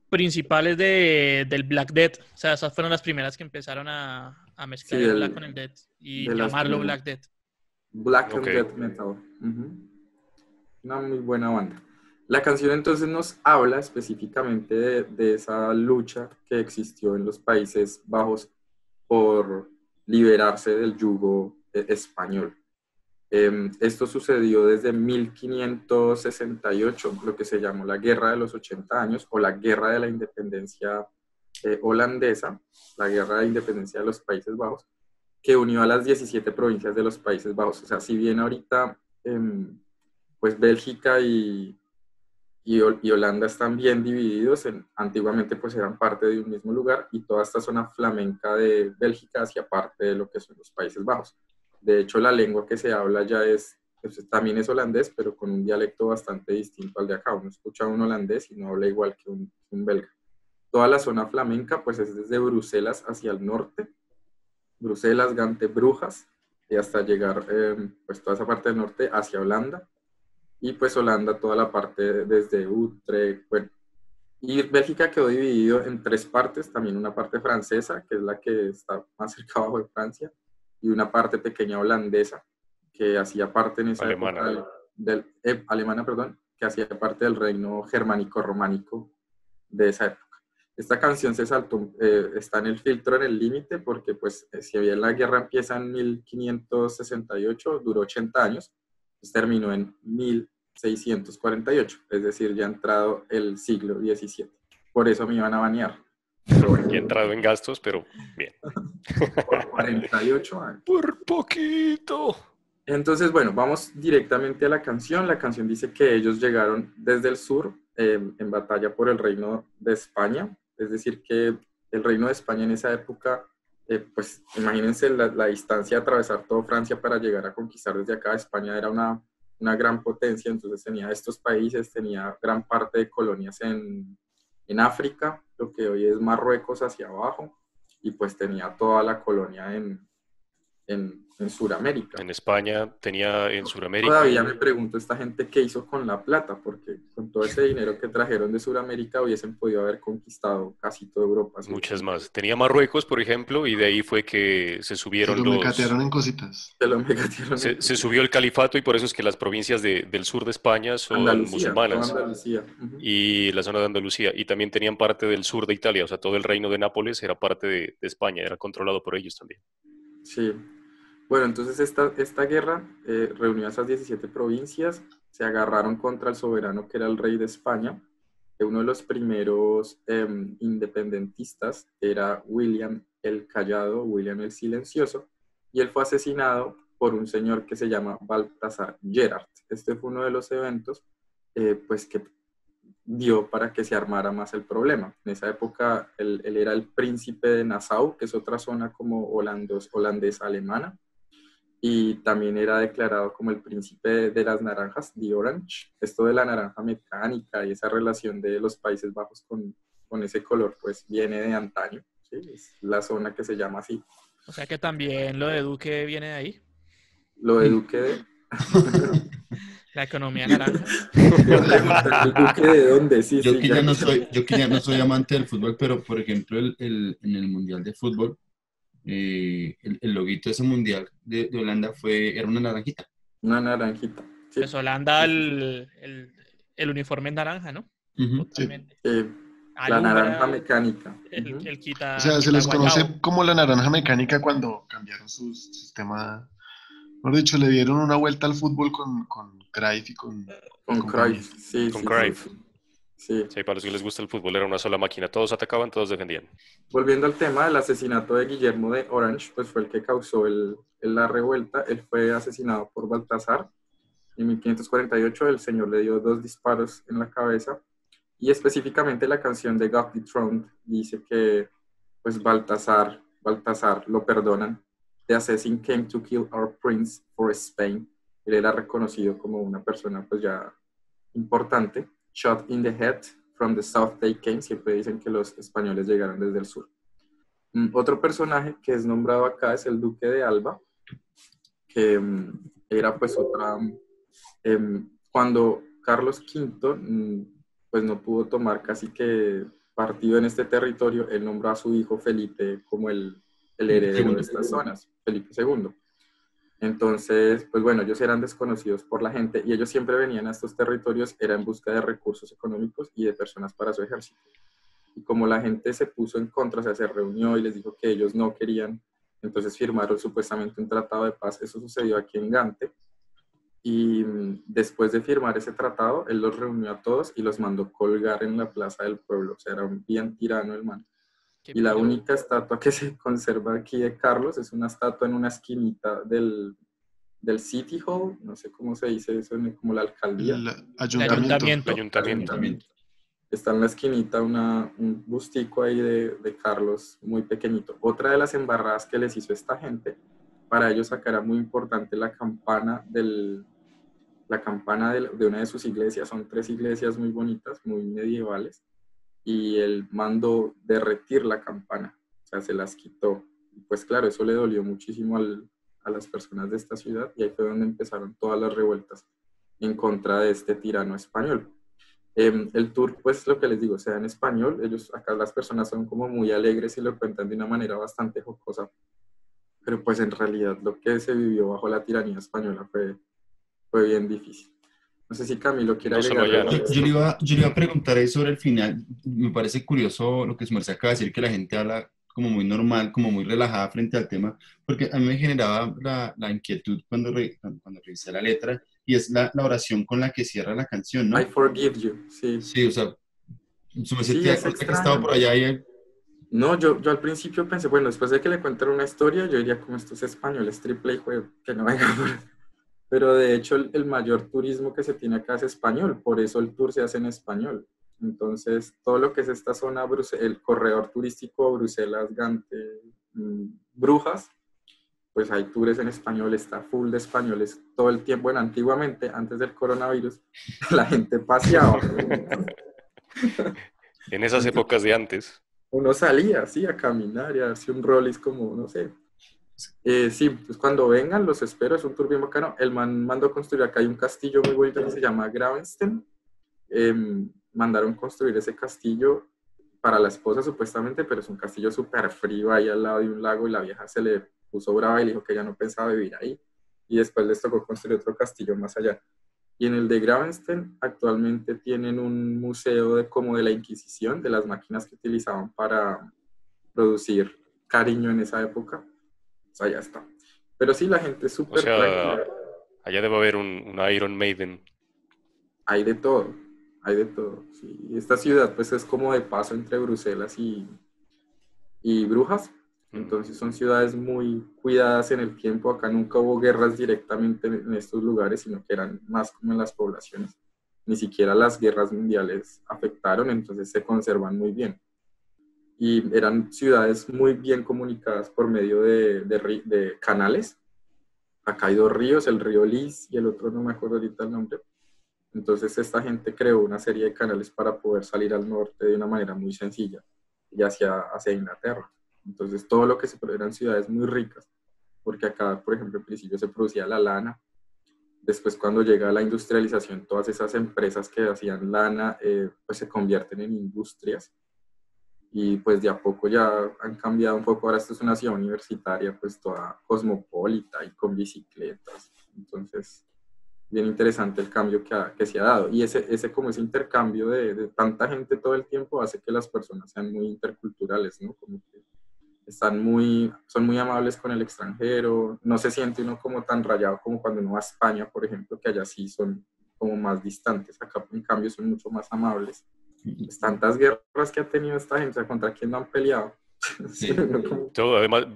principales del Black Death. O sea, esas fueron las primeras que empezaron a mezclar Sí, el Black con el Death y de las llamarlo primeras. Black Death. Black and Ok. Death Metal. Una muy buena banda. La canción entonces nos habla específicamente de esa lucha que existió en los Países Bajos por liberarse del yugo español. Esto sucedió desde 1568, lo que se llamó la Guerra de los 80 años o la Guerra de la Independencia holandesa, la Guerra de Independencia de los Países Bajos, que unió a las 17 provincias de los Países Bajos. O sea, si bien ahorita pues Bélgica y y Holanda están bien divididos. Antiguamente pues eran parte de un mismo lugar y toda esta zona flamenca de Bélgica hacía parte de lo que son los Países Bajos. De hecho, la lengua que se habla ya pues, también es holandés, pero con un dialecto bastante distinto al de acá. Uno escucha un holandés y no habla igual que un belga. Toda la zona flamenca pues es desde Bruselas hacia el norte, Bruselas, Gante, Brujas, y hasta llegar pues toda esa parte del norte hacia Holanda, y pues Holanda toda la parte desde Utrecht, bueno. Y Bélgica quedó dividido en 3 partes, también una parte francesa, que es la que está más cerca abajo de Francia, y una parte pequeña holandesa, que hacía parte en esa Alemana. época alemana, perdón, que hacía parte del reino germánico-románico de esa época. Esta canción se saltó, está en el filtro en el límite, porque pues si bien la guerra empieza en 1568, duró 80 años, pues terminó en 1648, es decir, ya ha entrado el siglo XVII. Por eso me iban a banear. Y he entrado en gastos, pero bien. Por 48 años. Por poquito. Entonces, bueno, vamos directamente a la canción. La canción dice que ellos llegaron desde el sur en batalla por el reino de España. Es decir, que el reino de España en esa época, pues imagínense la distancia de atravesar toda Francia para llegar a conquistar desde acá. España era una gran potencia, entonces tenía estos países, tenía gran parte de colonias en África, lo que hoy es Marruecos hacia abajo, y pues tenía toda la colonia en Sudamérica. En España, tenía en Sudamérica. Todavía me pregunto esta gente qué hizo con la plata, porque con todo ese dinero que trajeron de Sudamérica hubiesen podido haber conquistado casi toda Europa. ¿Sí? Muchas más. Tenía Marruecos, por ejemplo, y de ahí fue que se subieron Se lo mecatearon en cositas. Se subió el califato y por eso es que las provincias del sur de España son Andalucía, musulmanas. Andalucía. Y la zona de Andalucía. Y también tenían parte del sur de Italia, o sea, todo el reino de Nápoles era parte de España, era controlado por ellos también. Sí. Bueno, entonces esta guerra reunió a esas 17 provincias, se agarraron contra el soberano que era el rey de España. Uno de los primeros independentistas era William el Callado, William el Silencioso, y él fue asesinado por un señor que se llama Baltasar Gerard. Este fue uno de los eventos pues que dio para que se armara más el problema. En esa época él era el príncipe de Nassau, que es otra zona como holandesa alemana, y también era declarado como el príncipe de las naranjas, the Orange. Esto de la naranja mecánica y esa relación de los Países Bajos con ese color, pues viene de antaño, ¿sí? Es la zona que se llama así. O sea que también lo de Duque viene de ahí. Lo de Duque de... La economía naranja. ¿El Duque de dónde? Sí, yo sí, que ya no soy amante del fútbol, pero por ejemplo en el Mundial de Fútbol, el loguito de ese mundial de Holanda era una naranjita. Una naranjita. Sí. Pues Holanda, el uniforme es naranja, ¿no? Uh-huh. Totalmente. La naranja mecánica. El quita, O sea, se quita les conoce guayabo. como la naranja mecánica cuando cambiaron su sistema. Mejor dicho, le dieron una vuelta al fútbol con Cruyff y con Cruyff, sí. Con sí, Cruyff. Sí. Sí, para los que les gusta el fútbol era una sola máquina. Todos atacaban, todos defendían. Volviendo al tema del asesinato de Guillermo de Orange, pues fue el que causó la revuelta. Él fue asesinado por Baltasar. En 1548 el señor le dio 2 disparos en la cabeza. Y específicamente la canción de God Dethroned dice que pues Baltasar lo perdonan. The assassin came to kill our prince for Spain. Él era reconocido como una persona pues ya importante. Shot in the head, from the south they came. Siempre dicen que los españoles llegaron desde el sur. Otro personaje que es nombrado acá es el Duque de Alba, que era pues otra... cuando Carlos V pues no pudo tomar casi que partido en este territorio, él nombró a su hijo Felipe como el heredero de estas zonas, Felipe II. Entonces, pues bueno, ellos eran desconocidos por la gente y ellos siempre venían a estos territorios, era en busca de recursos económicos y de personas para su ejército. Y como la gente se puso en contra, o sea, se reunió y les dijo que ellos no querían, entonces firmaron supuestamente un tratado de paz. Eso sucedió aquí en Gante. Y después de firmar ese tratado, él los reunió a todos y los mandó colgar en la plaza del pueblo. O sea, era un bien tirano el man. Y la única estatua que se conserva aquí de Carlos es una estatua en una esquinita del del City Hall, no sé cómo se dice eso, como la alcaldía. El ayuntamiento. Ayuntamiento. Está en la esquinita un bustico ahí de Carlos, muy pequeñito. Otra de las embarradas que les hizo esta gente, para ellos acá era muy importante la campana de una de sus iglesias. Son 3 iglesias muy bonitas, muy medievales, y él mandó derretir la campana, o sea, se las quitó. Pues claro, eso le dolió muchísimo a las personas de esta ciudad, y ahí fue donde empezaron todas las revueltas en contra de este tirano español. El tour, pues lo que les digo, sea en español, acá las personas son como muy alegres y lo cuentan de una manera bastante jocosa, pero pues en realidad lo que se vivió bajo la tiranía española fue bien difícil. No sé si Camilo quiere No solo agregar allá, algo. ¿no? Yo le iba a preguntar ahí sobre el final. Me parece curioso lo que su merced acaba de decir, que la gente habla como muy normal, como muy relajada frente al tema, porque a mí me generaba la inquietud cuando revisé la letra, y es la oración con la que cierra la canción, I ¿no? forgive you, sí. Sí, o sea, su merced Sí, tiene es cuenta que ha estado extraño. por allá y... No, yo al principio pensé, bueno, después de que le cuenten una historia, yo diría como estos españoles triple y que no vengan por... Pero de hecho el mayor turismo que se tiene acá es español, por eso el tour se hace en español. Entonces, todo lo que es esta zona, el corredor turístico Bruselas, Gante, Brujas, pues hay tours en español, está full de españoles todo el tiempo. Bueno, antiguamente, antes del coronavirus, la gente paseaba. En esas épocas de antes. Uno salía así a caminar y a darse un rollis como, no sé. Sí, pues cuando vengan los espero, es un tour bien bacano. El man mandó construir, acá hay un castillo muy bonito que se llama Gravenstein. Mandaron construir ese castillo para la esposa supuestamente, pero es un castillo súper frío ahí al lado de un lago, y la vieja se le puso brava y le dijo que ya no pensaba vivir ahí, y después les tocó construir otro castillo más allá. Y en el de Gravenstein actualmente tienen un museo como de la Inquisición, de las máquinas que utilizaban para producir cariño en esa época. O sea, ya está. Pero sí, la gente es O súper sea, tranquila. allá debe haber un Iron Maiden. Hay de todo, hay de todo. Sí. Esta ciudad pues es como de paso entre Bruselas y Brujas. Entonces son ciudades muy cuidadas en el tiempo. Acá nunca hubo guerras directamente en estos lugares, sino que eran más como en las poblaciones. Ni siquiera las guerras mundiales afectaron, entonces se conservan muy bien. Y eran ciudades muy bien comunicadas por medio de canales. Acá hay 2 ríos, el río Lys y el otro no me acuerdo ahorita el nombre. Entonces esta gente creó una serie de canales para poder salir al norte de una manera muy sencilla y hacia Inglaterra. Entonces todo lo que se eran ciudades muy ricas, porque acá, por ejemplo, al principio se producía la lana. Después, cuando llega la industrialización, todas esas empresas que hacían lana pues se convierten en industrias, y pues de a poco ya han cambiado un poco. Ahora esto es una ciudad universitaria pues toda cosmopolita y con bicicletas. Entonces bien interesante el cambio que se ha dado, y ese como ese intercambio de tanta gente todo el tiempo hace que las personas sean muy interculturales, ¿no? Como que son muy amables con el extranjero, no se siente uno como tan rayado como cuando uno va a España, por ejemplo, que allá sí son como más distantes. Acá en cambio son mucho más amables. Pues tantas guerras que ha tenido esta gente, o sea, contra quién no han peleado. Sí. Todo, además,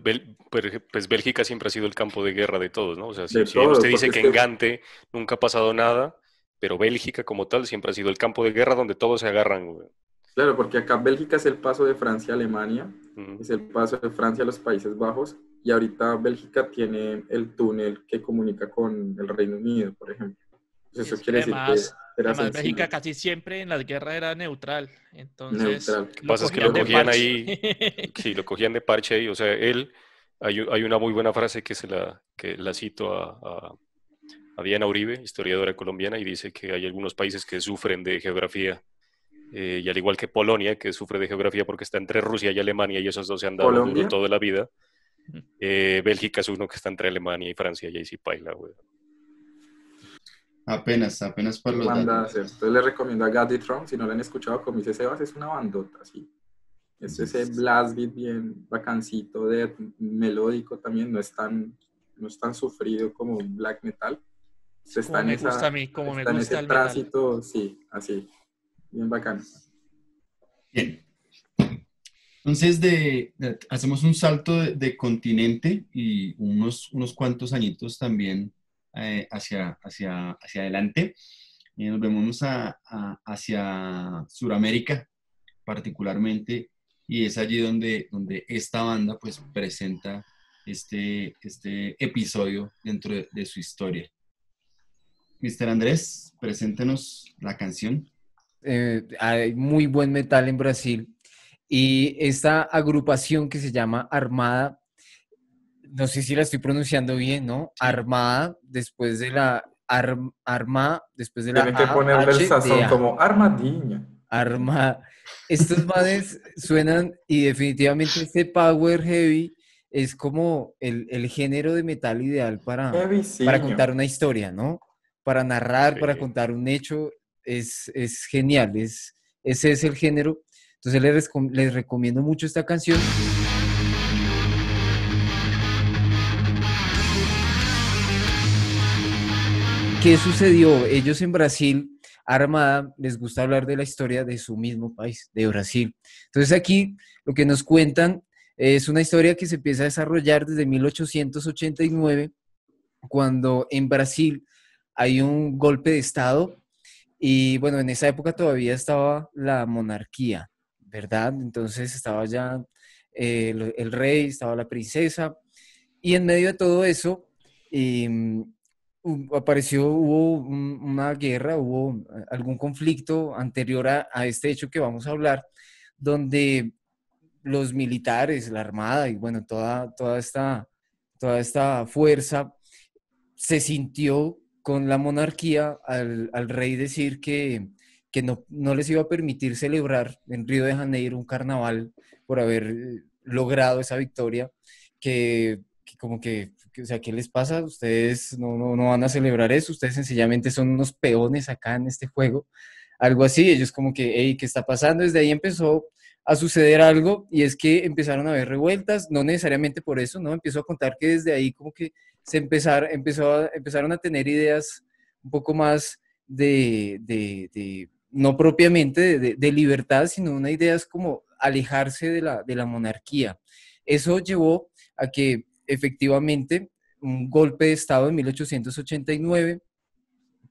pues Bélgica siempre ha sido el campo de guerra de todos, ¿no? O sea, si De bien todo, usted dice porque que es en que, Gante nunca ha pasado nada, pero Bélgica como tal siempre ha sido el campo de guerra donde todos se agarran, güey. claro, porque acá Bélgica es el paso de Francia a Alemania, Ujú. es el paso de Francia a los Países Bajos, y ahorita Bélgica tiene el túnel que comunica con el Reino Unido, por ejemplo. Pues eso Es que quiere decir que era además sencillo, Bélgica casi siempre en las guerras era neutral, entonces neutral. Lo que lo pasa es que cogían lo de cogían parche. ahí, sí, lo cogían de parche ahí, o sea, hay una muy buena frase que la cito a Diana Uribe, historiadora colombiana, y dice que hay algunos países que sufren de geografía, y al igual que Polonia, que sufre de geografía porque está entre Rusia y Alemania, y esos dos se han dado duro Colombia, toda la vida. Bélgica es uno que está entre Alemania y Francia, y ahí sí paila, güey. Apenas para los manda a datos. hacer. Entonces les recomiendo a Gaddy Tron, si no lo han escuchado, como dice Sebas, es una bandota, sí. Es ese blast beat bien bacancito, melódico también, no es tan sufrido como un black metal. Como me gusta a mí, como me Está en gusta ese el metal. tránsito, sí, así, bien bacano. Bien. Entonces, hacemos un salto de continente y unos cuantos añitos también hacia adelante. Y nos vemos hacia Sudamérica particularmente, y es allí donde esta banda pues presenta este episodio dentro de su historia. Mr. Andrés, preséntenos la canción. Hay muy buen metal en Brasil y esta agrupación que se llama Armada, no sé si la estoy pronunciando bien, ¿no? Sí. Armada, después de la Arma, después de la Tienen que A, ponerle el H, D, sazón A. como armadillo. Armada. Estos manes suenan y definitivamente este Power Heavy es como el género de metal ideal para Heavyciño. contar una historia, ¿no? Para narrar, Sí. para contar un hecho, es genial, ese es el género. Entonces les recomiendo mucho esta canción. ¿Qué sucedió? Ellos en Brasil, Armada, les gusta hablar de la historia de su mismo país, de Brasil. Entonces aquí lo que nos cuentan es una historia que se empieza a desarrollar desde 1889, cuando en Brasil hay un golpe de Estado y bueno, en esa época todavía estaba la monarquía, ¿verdad? Entonces estaba ya el rey, estaba la princesa y en medio de todo eso hubo una guerra, hubo algún conflicto anterior a este hecho que vamos a hablar, donde los militares, la armada y bueno, toda esta fuerza se sintió con la monarquía al rey decir que no les iba a permitir celebrar en Río de Janeiro un carnaval por haber logrado esa victoria, como que, o sea, ¿qué les pasa? Ustedes no van a celebrar eso, ustedes sencillamente son unos peones acá en este juego, algo así. Ellos como que, hey, ¿qué está pasando? Desde ahí empezó a suceder algo y es que empezaron a haber revueltas, no necesariamente por eso, ¿no? Empezó a contar que desde ahí como que empezaron a tener ideas un poco más no propiamente de libertad, sino una idea es como alejarse de la monarquía. Eso llevó a que efectivamente un golpe de Estado en 1889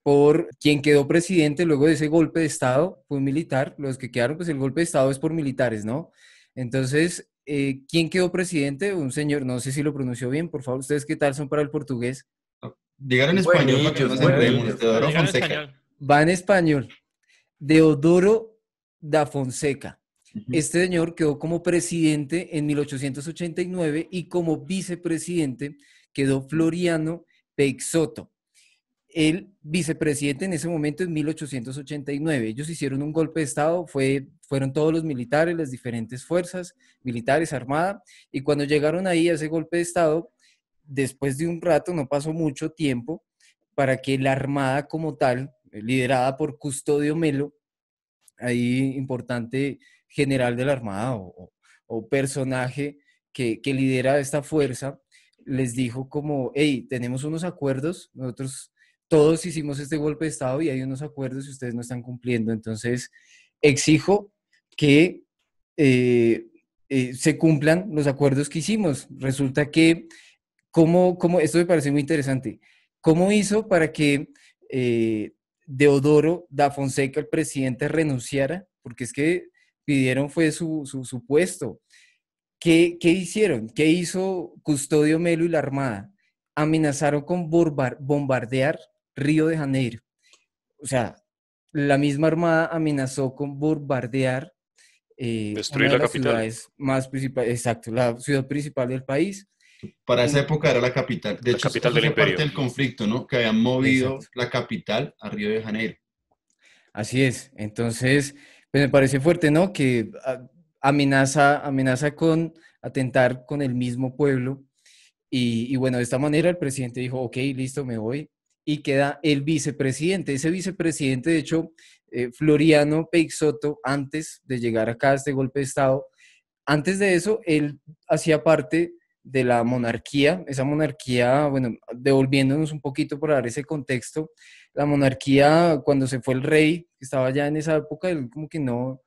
por quien quedó presidente luego de ese golpe de Estado fue un militar. Los que quedaron, pues el golpe de Estado es por militares, ¿no? Entonces, ¿quién quedó presidente? Un señor, no sé si lo pronunció bien, por favor, ¿ustedes qué tal son para el portugués? Digan en español para que no Buenillos, nos Lo enredemos. Teodoro digan en Fonseca. español. Va en español. Deodoro da Fonseca. Ujú. Este señor quedó como presidente en 1889 y como vicepresidente quedó Floriano Peixoto. El vicepresidente en ese momento en 1889. Ellos hicieron un golpe de Estado, fueron todos los militares, las diferentes fuerzas militares, armada, y cuando llegaron ahí a ese golpe de Estado, después de un rato, no pasó mucho tiempo, para que la armada como tal, liderada por Custodio Melo, ahí importante general de la Armada o personaje que lidera esta fuerza, les dijo como, hey, tenemos unos acuerdos, nosotros todos hicimos este golpe de Estado y hay unos acuerdos y ustedes no están cumpliendo, entonces exijo que se cumplan los acuerdos que hicimos. Resulta que, esto me parece muy interesante, ¿cómo hizo para que Deodoro da Fonseca, el presidente, renunciara? Porque es que pidieron fue su puesto. ¿Qué hicieron? ¿Qué hizo Custodio Melo y la Armada? Amenazaron con bombardear Río de Janeiro. O sea, la misma Armada amenazó con bombardear Destruir una de la las capital. ciudades más principales, exacto, la ciudad principal del país. Para esa época era la capital. De La hecho, capital eso del fue parte imperio. del conflicto, ¿no? Que habían movido Exacto. la capital a Río de Janeiro. Así es. Entonces, pues me parece fuerte, ¿no? Que amenaza con atentar con el mismo pueblo. Y bueno, de esta manera el presidente dijo, ok, listo, me voy. Y queda el vicepresidente. Ese vicepresidente, de hecho, Floriano Peixoto, antes de llegar acá a este golpe de Estado, antes de eso, él hacía parte de la monarquía. Esa monarquía, bueno, devolviéndonos un poquito para dar ese contexto, la monarquía, cuando se fue el rey, que estaba ya en esa época, él como que no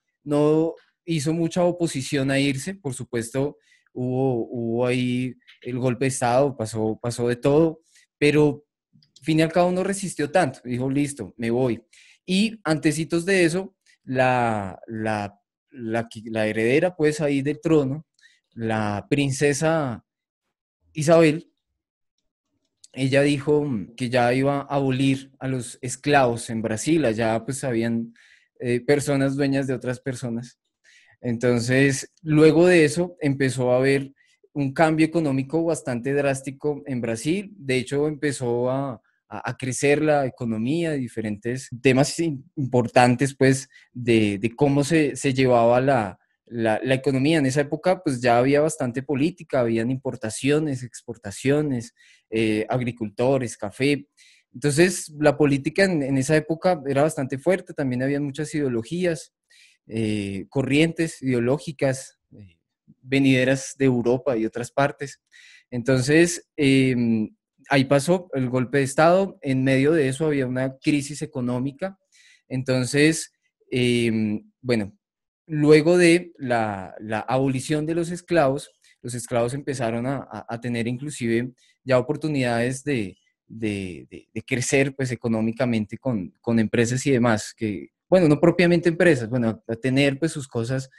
hizo mucha oposición a irse. Por supuesto, hubo ahí el golpe de Estado, pasó de todo, pero fin y al cabo no resistió tanto, dijo, listo, me voy. Y antecitos de eso, la heredera, pues ahí del trono, la princesa Isabel, ella dijo que ya iba a abolir a los esclavos en Brasil, allá pues habían personas dueñas de otras personas. Entonces, luego de eso empezó a haber un cambio económico bastante drástico en Brasil. De hecho, empezó a crecer la economía, diferentes temas importantes, pues, de cómo se llevaba la economía. En esa época, pues, ya había bastante política, habían importaciones, exportaciones, agricultores, café. Entonces, la política en esa época era bastante fuerte, también había muchas ideologías, corrientes ideológicas venideras de Europa y otras partes. Entonces, ahí pasó el golpe de Estado, en medio de eso había una crisis económica. Entonces, bueno, luego de la abolición de los esclavos empezaron a tener inclusive ya oportunidades de crecer pues económicamente con empresas y demás, que, bueno, no propiamente empresas, bueno, a tener pues sus cosas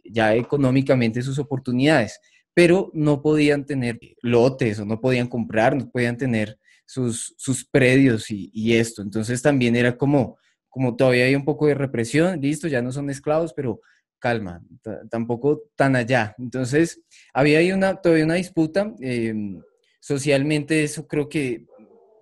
ya económicamente, sus oportunidades, pero no podían tener lotes o no podían comprar, no podían tener sus predios y esto. Entonces también era como todavía hay un poco de represión, listo, ya no son esclavos, pero calma, tampoco tan allá. Entonces había ahí todavía una disputa. Socialmente eso creo que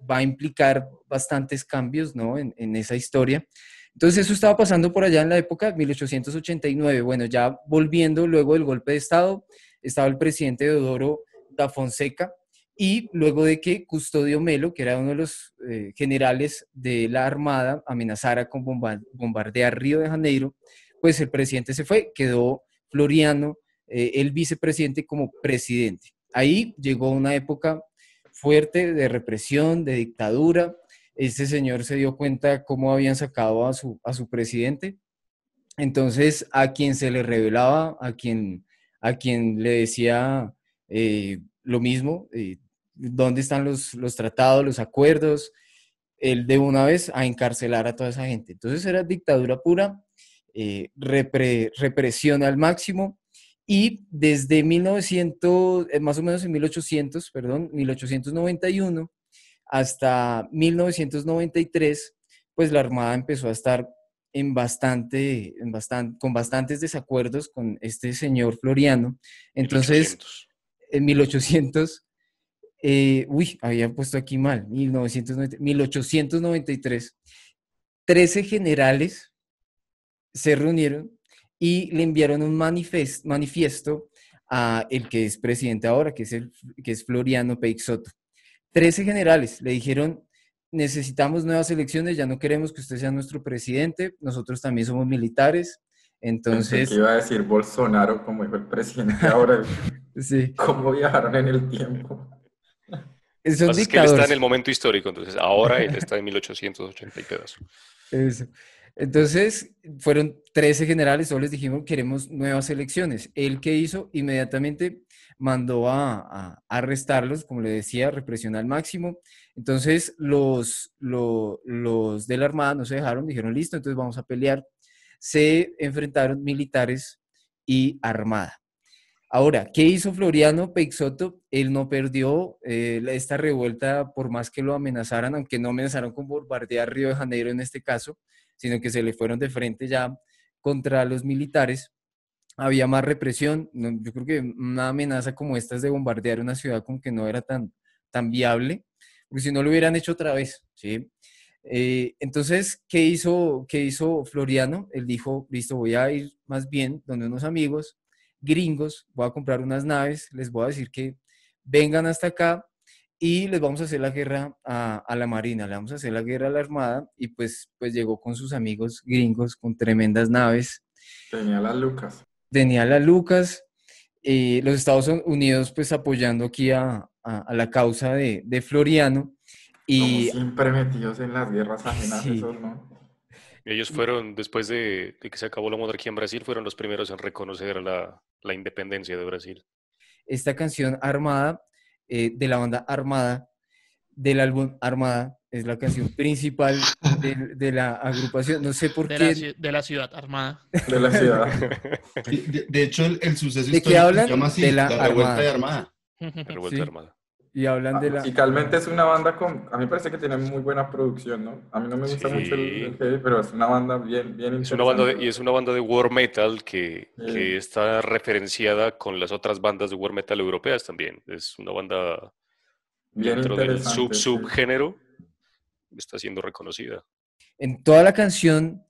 va a implicar bastantes cambios, ¿no? En esa historia. Entonces eso estaba pasando por allá en la época de 1889. Bueno, ya volviendo luego del golpe de Estado, estaba el presidente Deodoro da Fonseca, y luego de que Custodio Melo, que era uno de los generales de la Armada, amenazara con bombardear Río de Janeiro, pues el presidente se fue, quedó Floriano, el vicepresidente, como presidente. Ahí llegó una época fuerte de represión, de dictadura. Este señor se dio cuenta cómo habían sacado a su presidente. Entonces, a quien se le revelaba, a quien le decía lo mismo, dónde están los tratados, los acuerdos, él de una vez a encarcelar a toda esa gente. Entonces era dictadura pura, represión al máximo, y desde 1900, más o menos en 1800, perdón, 1891 hasta 1993, pues la Armada empezó a estar con bastantes desacuerdos con este señor Floriano. Entonces, 1800. en 1800, había puesto aquí mal, 1893, 13 generales se reunieron y le enviaron un manifiesto a el que es presidente ahora, que es Floriano Peixoto. 13 generales le dijeron: necesitamos nuevas elecciones, ya no queremos que usted sea nuestro presidente, nosotros también somos militares. Pensé que Entonces, iba a decir Bolsonaro, como dijo el presidente ahora. sí, ¿Cómo viajaron en el tiempo? Lo que son pasa es que él está en dictadores. el momento histórico, entonces ahora él está en 1880 y pedazo. Eso. Entonces, fueron 13 generales, todos les dijimos: queremos nuevas elecciones. ¿Él qué hizo? Inmediatamente mandó a arrestarlos, como le decía, represión al máximo. Entonces, los de la Armada no se dejaron, dijeron: listo, entonces vamos a pelear. Se enfrentaron militares y Armada. Ahora, ¿qué hizo Floriano Peixoto? Él no perdió esta revuelta, por más que lo amenazaran, aunque no amenazaron con bombardear Río de Janeiro en este caso, sino que se le fueron de frente ya contra los militares. Había más represión. Yo creo que una amenaza como esta es de bombardear una ciudad como que no era tan viable, porque si no lo hubieran hecho otra vez, ¿sí? Entonces, ¿qué hizo Floriano? Él dijo: listo, voy a ir más bien donde unos amigos gringos, voy a comprar unas naves, les voy a decir que vengan hasta acá y les vamos a hacer la guerra a la Marina, le vamos a hacer la guerra a la Armada. Y pues llegó con sus amigos gringos con tremendas naves. Tenía las lucas. Tenía la Lucas, los Estados Unidos pues apoyando aquí a la causa de Floriano. Como Y siempre metidos en las guerras ajenas, sí, esos, ¿no? Ellos fueron, después de que se acabó la monarquía en Brasil, fueron los primeros en reconocer la independencia de Brasil. esta canción Armada, de la banda Armada, del álbum Armada, es la canción principal de la agrupación. No sé por qué. De la ciudad armada. De la ciudad. De hecho, el suceso ¿De qué histórico se hablan? llama así, De la la revuelta Armada. de Armada. La revuelta Sí. armada. Y hablan de la... Musicalmente es una banda a mí me parece que tiene muy buena producción, ¿no? A mí no me gusta Sí. mucho el heavy, pero es una banda bien Es una banda interesante. y es una banda de war metal que Sí. está referenciada con las otras bandas de war metal europeas también. Es una banda Bien dentro del interesante, sí. subgénero, está siendo reconocida. En toda la canción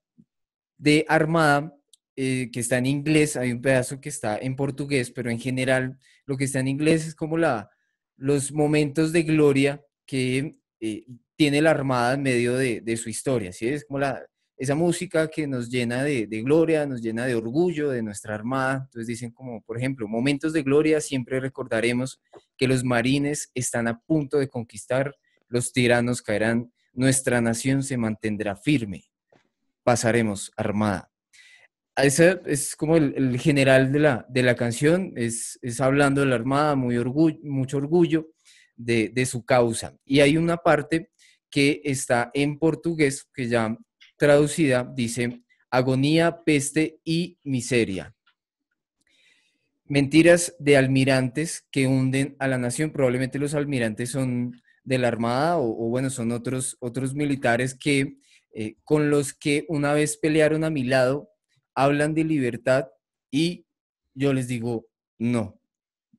de Armada, que está en inglés, hay un pedazo que está en portugués, pero en general lo que está en inglés es como los momentos de gloria que tiene la Armada en medio de su historia, ¿sí? Es como esa música que nos llena de gloria, nos llena de orgullo de nuestra Armada. Entonces dicen como, por ejemplo, momentos de gloria, siempre recordaremos que los marines están a punto de conquistar, los tiranos caerán, nuestra nación se mantendrá firme, pasaremos Armada. Ese es como el general de la canción, es hablando de la Armada, mucho orgullo de su causa. Y hay una parte que está en portugués, que ya traducida, dice, agonía, peste y miseria. Mentiras de almirantes que hunden a la nación. Probablemente los almirantes son de la Armada o bueno, son otros militares que con los que una vez pelearon a mi lado, hablan de libertad y yo les digo no,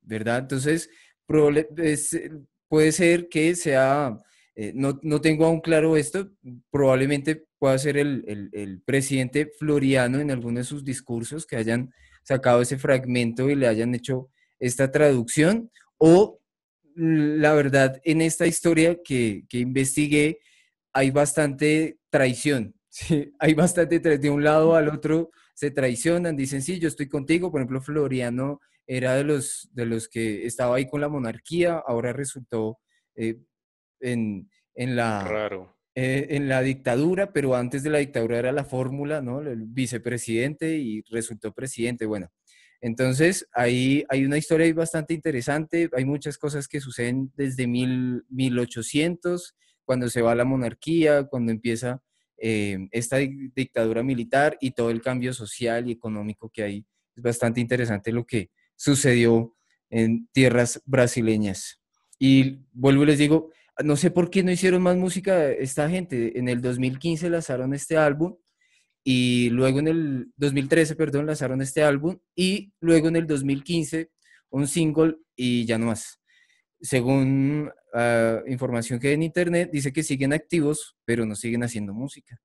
¿verdad? Entonces, puede ser que sea, no tengo aún claro esto, probablemente pueda ser el presidente Floriano en alguno de sus discursos que hayan sacado ese fragmento y le hayan hecho esta traducción, o la verdad, en esta historia que investigué, hay bastante traición, ¿sí? Hay bastante traición, de un lado al otro se traicionan, dicen, sí, yo estoy contigo, por ejemplo, Floriano era de los que estaba ahí con la monarquía, ahora resultó en Raro. la dictadura, pero antes de la dictadura era la fórmula, ¿no? El vicepresidente y resultó presidente, bueno. Entonces, ahí hay una historia ahí bastante interesante, hay muchas cosas que suceden desde 1800, cuando se va la monarquía, cuando empieza esta dictadura militar y todo el cambio social y económico que hay. Es bastante interesante lo que sucedió en tierras brasileñas. Y vuelvo y les digo, no sé por qué no hicieron más música esta gente. En el 2015 lanzaron este álbum y luego en el 2013, perdón, lanzaron este álbum y luego en el 2015 un single y ya no más. Según información que hay en internet, dice que siguen activos, pero no siguen haciendo música.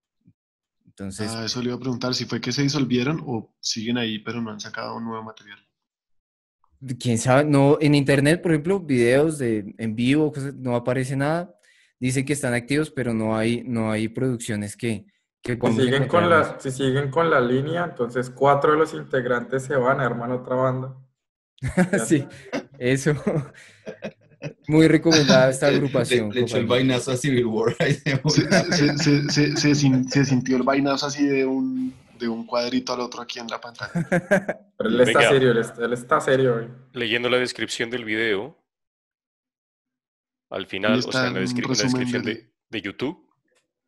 Entonces, Eso le iba a preguntar si fue que se disolvieron o siguen ahí, pero no han sacado un nuevo material. quién sabe, no, en internet, por ejemplo, videos en vivo, no aparece nada. Dicen que están activos, pero no hay producciones que podamos encontrar. Si siguen con la línea, entonces 4 de los integrantes se van a armar otra banda. Sí, eso. Muy recomendada esta Le agrupación, echó el compañero. vainazo a Civil War. Ahí de Se sintió el vainazo así de un cuadrito al otro aquí en la pantalla. Pero él está Venga. serio, él está serio hoy. Leyendo la descripción del video, al Ahí final, o está sea, en la un resumen descripción del... de YouTube,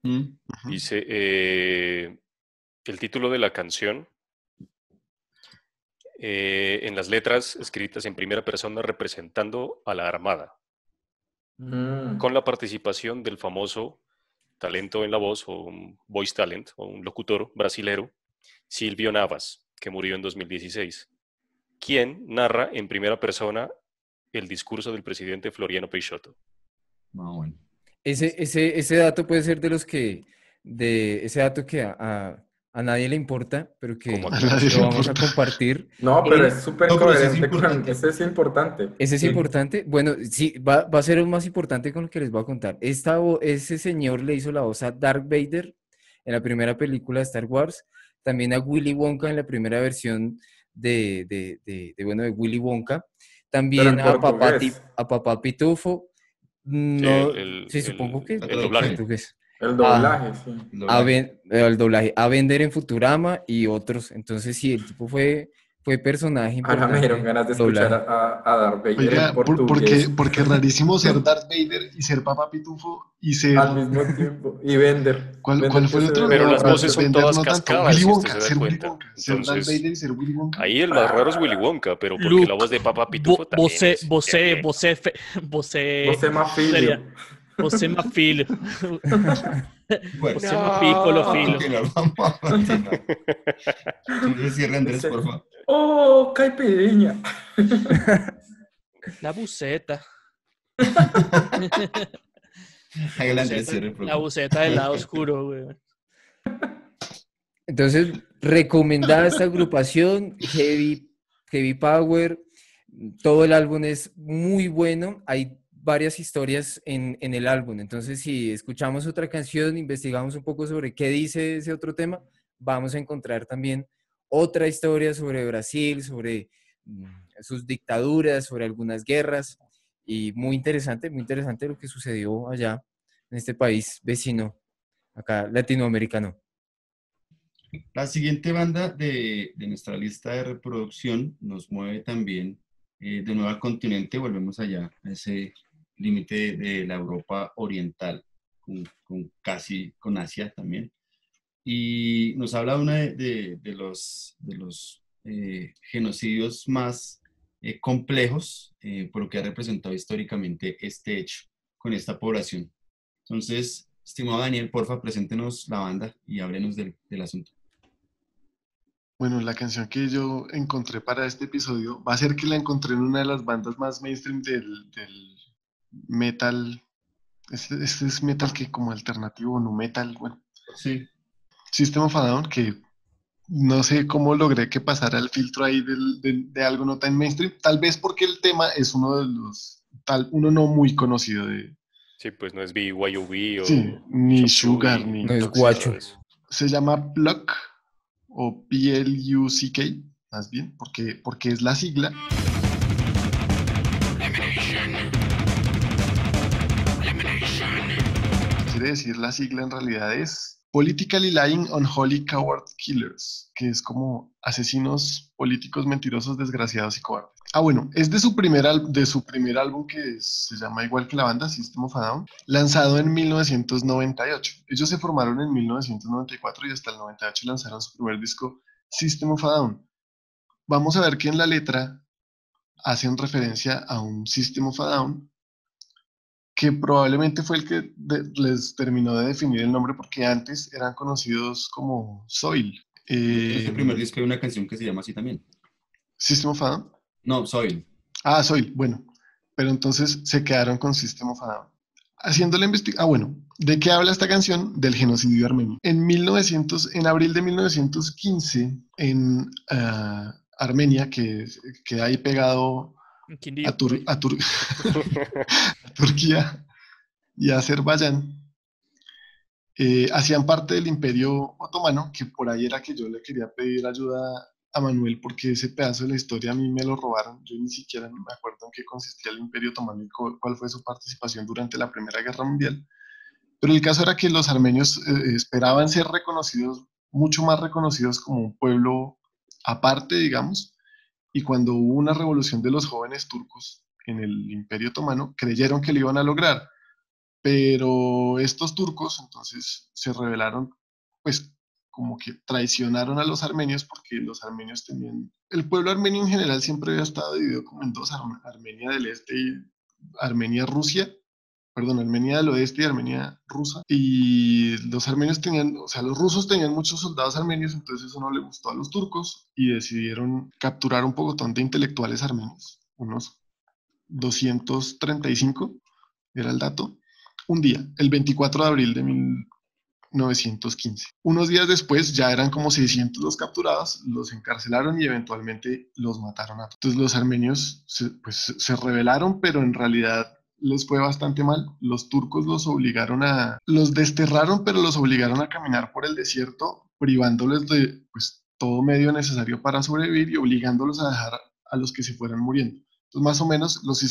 Mm. dice el título de la canción, en las letras escritas en primera persona representando a la Armada, con la participación del famoso talento en la voz, o un voice talent, o un locutor brasilero, Silvio Navas, que murió en 2016, quien narra en primera persona el discurso del presidente Floriano Peixoto. Bueno. Ese dato puede ser ese dato que a nadie le importa, pero que Como A nadie le lo vamos a importa. compartir. No, pero es súper No, pero sí es coherente importante. ese es importante. Ese es Sí. importante. Bueno, sí, va a ser aún más importante con lo que les voy a contar. Ese señor le hizo la voz a Darth Vader en la primera película de Star Wars, también a Willy Wonka en la primera versión de Willy Wonka, también Pero en portugués. a Papá Pitufo. Sí, No, sí, supongo que el doblaje. portugués. El doblaje, sí. El doblaje. El doblaje, a vender en Futurama y otros. Entonces, sí, el tipo fue fue personaje Ahora me dieron importante ganas de del escuchar doblaje. a Darth Vader en Oiga, portugués porque rarísimo ser Darth Vader y ser Papá Pitufo y ser... al mismo tiempo. Y Vender. ¿Cuál Vender fue que el se ve otro? Pero No, las voces borracho. son Bender todas no tanto. cascadas, Willy si usted Wonka, se da ser Willy cuenta. Wonka. Ser Darth Entonces, Vader y ser Willy Wonka. ahí el más raro es Willy Wonka, pero porque la Luke, voz de Papá Pitufo también es... bien. Você Mafilho. sería você Mafilho. Bueno, Você Mafícolo vamos a Filo. continuar, vamos a continuar. Entonces cierre Andrés, por favor. ¡Oh, caipirinha! La buceta. Hágale Andrés, cierre, por La favor. buceta del lado oscuro, güey. Entonces, recomendada esta agrupación, Heavy Power, todo el álbum es muy bueno, hay varias historias en el álbum, entonces si escuchamos otra canción, investigamos un poco sobre qué dice ese otro tema, vamos a encontrar también otra historia sobre Brasil, sobre sus dictaduras, sobre algunas guerras, y muy interesante lo que sucedió allá en este país vecino, acá latinoamericano. La siguiente banda de nuestra lista de reproducción nos mueve también de nuevo al continente, volvemos allá, a ese límite de la Europa oriental, casi con Asia también. Y nos habla de una de los genocidios más complejos por lo que ha representado históricamente este hecho con esta población. Entonces, estimado Daniel, porfa, preséntenos la banda y háblenos del asunto. Bueno, la canción que yo encontré para este episodio va a ser que la encontré en una de las bandas más mainstream del metal. Este es metal que como alternativo, no metal, bueno. Sí. System of a Down, que no sé cómo logré que pasara el filtro ahí de algo no tan mainstream. Tal vez porque el tema es uno de los, uno no muy conocido de... Sí, pues no es BYOB o Sí, ni Chop Sugar, Suey, ni No es Toxic. guacho. Se llama Pluck o PLUCK, más bien, porque es la sigla. Quiere decir la sigla en realidad es Politically Lying Unholy Coward Killers, que es como asesinos políticos mentirosos, desgraciados y cobardes. Ah, bueno, es de su primer álbum que se llama igual que la banda, System of a Down, lanzado en 1998. Ellos se formaron en 1994 y hasta el 98 lanzaron su primer disco, System of a Down. Vamos a ver que en la letra hacen referencia a un System of a Down que probablemente fue el que les terminó de definir el nombre porque antes eran conocidos como Soil. En este primer disco hay una canción que se llama así también. ¿System of a Down? No, Soil. Ah, Soil, bueno. Pero entonces se quedaron con System of a Down. Haciendo la investigación, bueno, ¿de qué habla esta canción? Del genocidio armenio. En abril de 1915, en Armenia, que queda ahí pegado a Turquía y a Azerbaiyán, hacían parte del Imperio Otomano, que por ahí era que yo le quería pedir ayuda a Manuel, porque ese pedazo de la historia a mí me lo robaron. Yo ni siquiera me acuerdo en qué consistía el Imperio Otomano y cuál fue su participación durante la Primera Guerra Mundial. Pero el caso era que los armenios esperaban ser reconocidos, mucho más reconocidos como un pueblo aparte, digamos, y cuando hubo una revolución de los jóvenes turcos en el Imperio Otomano, creyeron que lo iban a lograr, pero estos turcos entonces se rebelaron, pues como que traicionaron a los armenios porque los armenios tenían... El pueblo armenio en general siempre había estado dividido como en dos, Armenia del Este y Armenia-Rusia, perdón, Armenia del Oeste y Armenia rusa, y los armenios tenían, o sea, los rusos tenían muchos soldados armenios, entonces eso no le gustó a los turcos y decidieron capturar un pocotón de intelectuales armenios, unos 235 era el dato, un día, el 24 de abril de 1915. Unos días después ya eran como 600 los capturados, los encarcelaron y eventualmente los mataron a todos. Entonces los armenios se rebelaron, pero en realidad les fue bastante mal. Los turcos los desterraron, pero los obligaron a caminar por el desierto, privándoles de pues, todo medio necesario para sobrevivir y obligándolos a dejar a los que se fueran muriendo. Entonces, más o menos les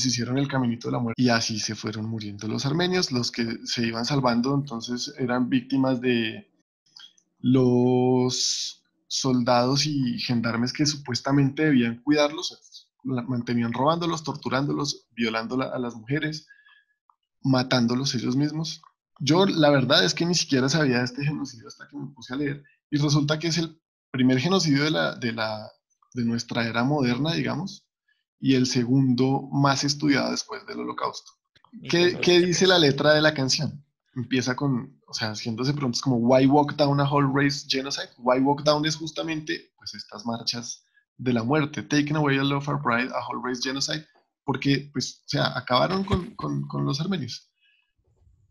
hicieron el caminito de la muerte y así se fueron muriendo los armenios. Los que se iban salvando entonces eran víctimas de los soldados y gendarmes que supuestamente debían cuidarlos, mantenían robándolos, torturándolos, violando a las mujeres, matándolos ellos mismos. Yo la verdad es que ni siquiera sabía de este genocidio hasta que me puse a leer, y resulta que es el primer genocidio de nuestra era moderna, digamos, y el segundo más estudiado después del Holocausto. ¿Qué dice la letra de la canción? Empieza con, o sea, haciéndose preguntas como ¿Why walk down a whole race genocide? Why walk down es justamente, pues, estas marchas de la muerte. Taking away a love our pride, a whole race genocide. Porque, pues, o sea, acabaron con los armenios.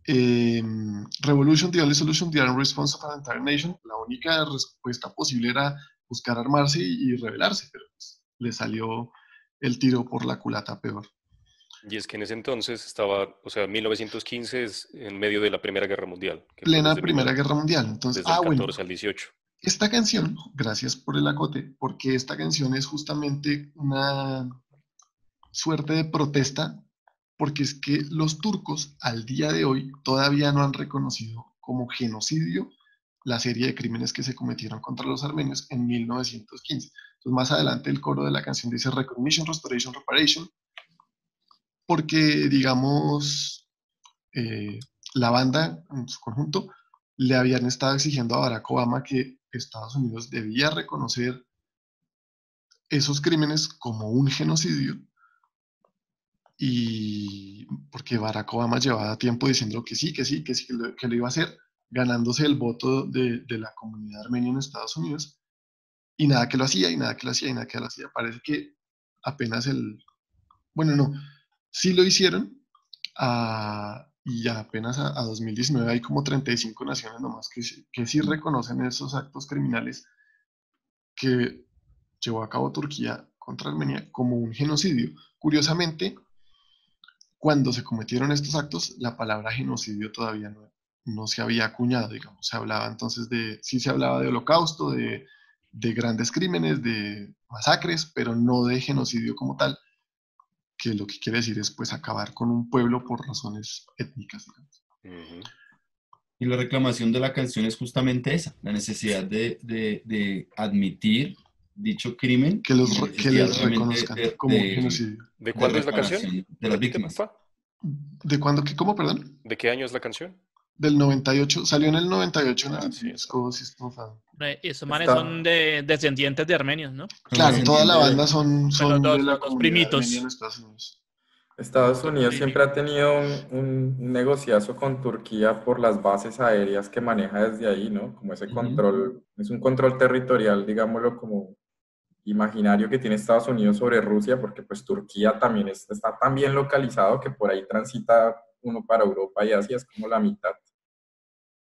Revolution, the only solution, the armed response of an entire nation. La única respuesta posible era buscar armarse y rebelarse, pero pues, le salió el tiro por la culata peor. Y es que en ese entonces estaba, o sea, 1915 es en medio de la Primera Guerra Mundial. Plena Primera Guerra Mundial. Entonces, desde el 14 bueno, al 18. Esta canción, gracias por el acote, porque esta canción es justamente una suerte de protesta, porque es que los turcos al día de hoy todavía no han reconocido como genocidio la serie de crímenes que se cometieron contra los armenios en 1915. Entonces, más adelante el coro de la canción dice Recognition, Restoration, Reparation, porque, digamos, la banda en su conjunto le habían estado exigiendo a Barack Obama que Estados Unidos debía reconocer esos crímenes como un genocidio, y porque Barack Obama llevaba tiempo diciendo que sí, que lo iba a hacer, ganándose el voto de la comunidad armenia en Estados Unidos, y nada que lo hacía, y nada que lo hacía, y nada que lo hacía. Parece que apenas bueno, no, sí lo hicieron, y ya apenas a 2019 hay como 35 naciones nomás que sí reconocen esos actos criminales que llevó a cabo Turquía contra Armenia como un genocidio. Curiosamente, cuando se cometieron estos actos, la palabra genocidio todavía no se había acuñado, digamos. Se hablaba entonces sí se hablaba de holocausto, de grandes crímenes, de masacres, pero no de genocidio como tal, que lo que quiere decir es pues acabar con un pueblo por razones étnicas, digamos. Uh-huh. Y la reclamación de la canción es justamente esa, la necesidad de admitir dicho crimen, que les reconozcan como un genocidio. ¿De cuándo es la canción? De las víctimas. ¿De cuándo? ¿Cómo, perdón? ¿De qué año es la canción? Del 98, salió en el 98 en el sí, disco System of a Down. Esos manes son descendientes de armenios, ¿no? Claro, toda la banda son de la los primitos. armenia en Estados Unidos. Estados Unidos siempre ha tenido un negociazo con Turquía por las bases aéreas que maneja desde ahí, ¿no? Como ese control, es un control territorial, digámoslo, como imaginario que tiene Estados Unidos sobre Rusia, porque pues Turquía también está tan bien localizado que por ahí transita uno para Europa y Asia, es como la mitad.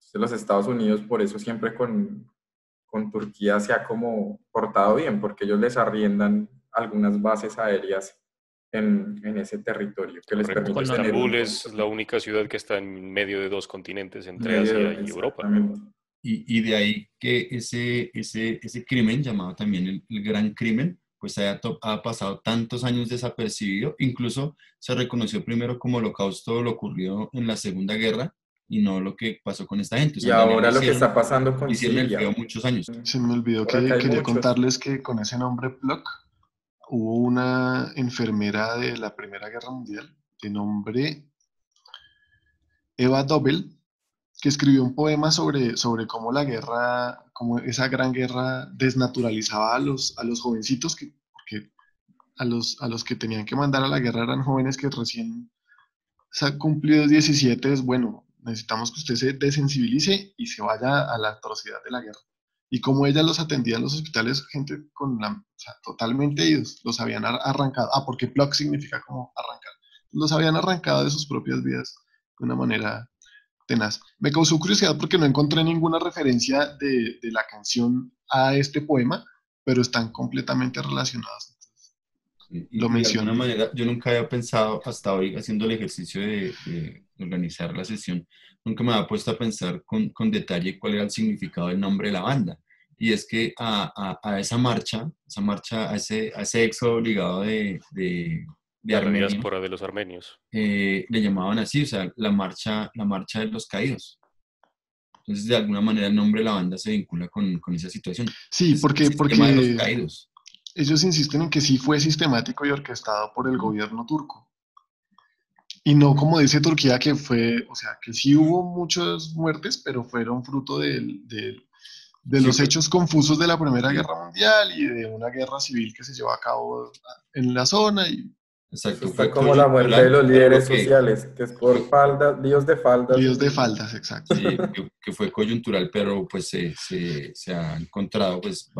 Entonces los Estados Unidos por eso siempre con Turquía se ha como portado bien, porque ellos les arriendan algunas bases aéreas en ese territorio que les permite tener Estambul es la única ciudad que está en medio de dos continentes, entre Asia y Europa. Y de ahí que ese crimen, llamado también el gran crimen, pues ha pasado tantos años desapercibido. Incluso se reconoció primero como holocausto lo ocurrido en la Segunda Guerra y no lo que pasó con esta gente. O sea, y ahora lo que está pasando con Siria. Hicieron muchos años. Se me olvidó que quería contarles que con ese nombre Plok hubo una enfermera de la Primera Guerra Mundial de nombre Eva Dobell, que escribió un poema sobre cómo la guerra, cómo esa gran guerra desnaturalizaba a los jovencitos, porque a los que tenían que mandar a la guerra eran jóvenes que recién cumplidos 17, es bueno, necesitamos que usted se desensibilice y se vaya a la atrocidad de la guerra. Y como ella los atendía en los hospitales, gente totalmente idos, los habían arrancado, porque plug significa como arrancar, los habían arrancado de sus propias vidas de una manera tenaz. Me causó curiosidad porque no encontré ninguna referencia de la canción a este poema, pero están completamente relacionados. Lo menciono. De alguna manera, yo nunca había pensado hasta hoy, haciendo el ejercicio de organizar la sesión, nunca me había puesto a pensar con detalle cuál era el significado del nombre de la banda. Y es que a esa marcha, a ese éxodo obligado de Armenios, diáspora de los armenios, le llamaban así, o sea, la marcha de los caídos. Entonces, de alguna manera, el nombre de la banda se vincula con esa situación. Sí, Es el sistema de los porque caídos. ellos insisten en que sí fue sistemático y orquestado por el gobierno turco. Y no como dice Turquía, que fue, o sea, que sí hubo muchas muertes, pero fueron fruto de Sí, los hechos confusos de la Primera sí, Guerra Mundial y de una guerra civil que se llevó a cabo en la zona. Y Eso exacto, fue fue como la muerte de coyuntural, los pero líderes sociales, que es por faldas, líos de faldas líos de en... faldas, exacto. sí, que fue coyuntural, pero pues se ha encontrado pues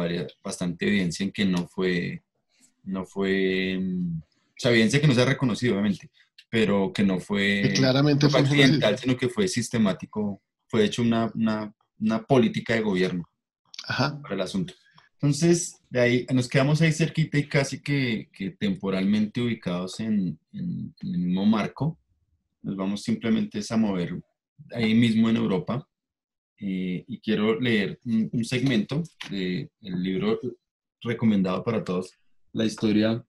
bastante evidencia en que o sea, evidencia que no se ha reconocido, obviamente, pero que Que claramente no fue fue un genocidio. accidental, sino que fue sistemático, fue hecho una política de gobierno Ajá. para el asunto. Entonces, de ahí nos quedamos ahí cerquita y casi que temporalmente ubicados en el mismo marco. Nos vamos simplemente a mover ahí mismo en Europa. Y quiero leer un segmento del libro recomendado para todos, La historia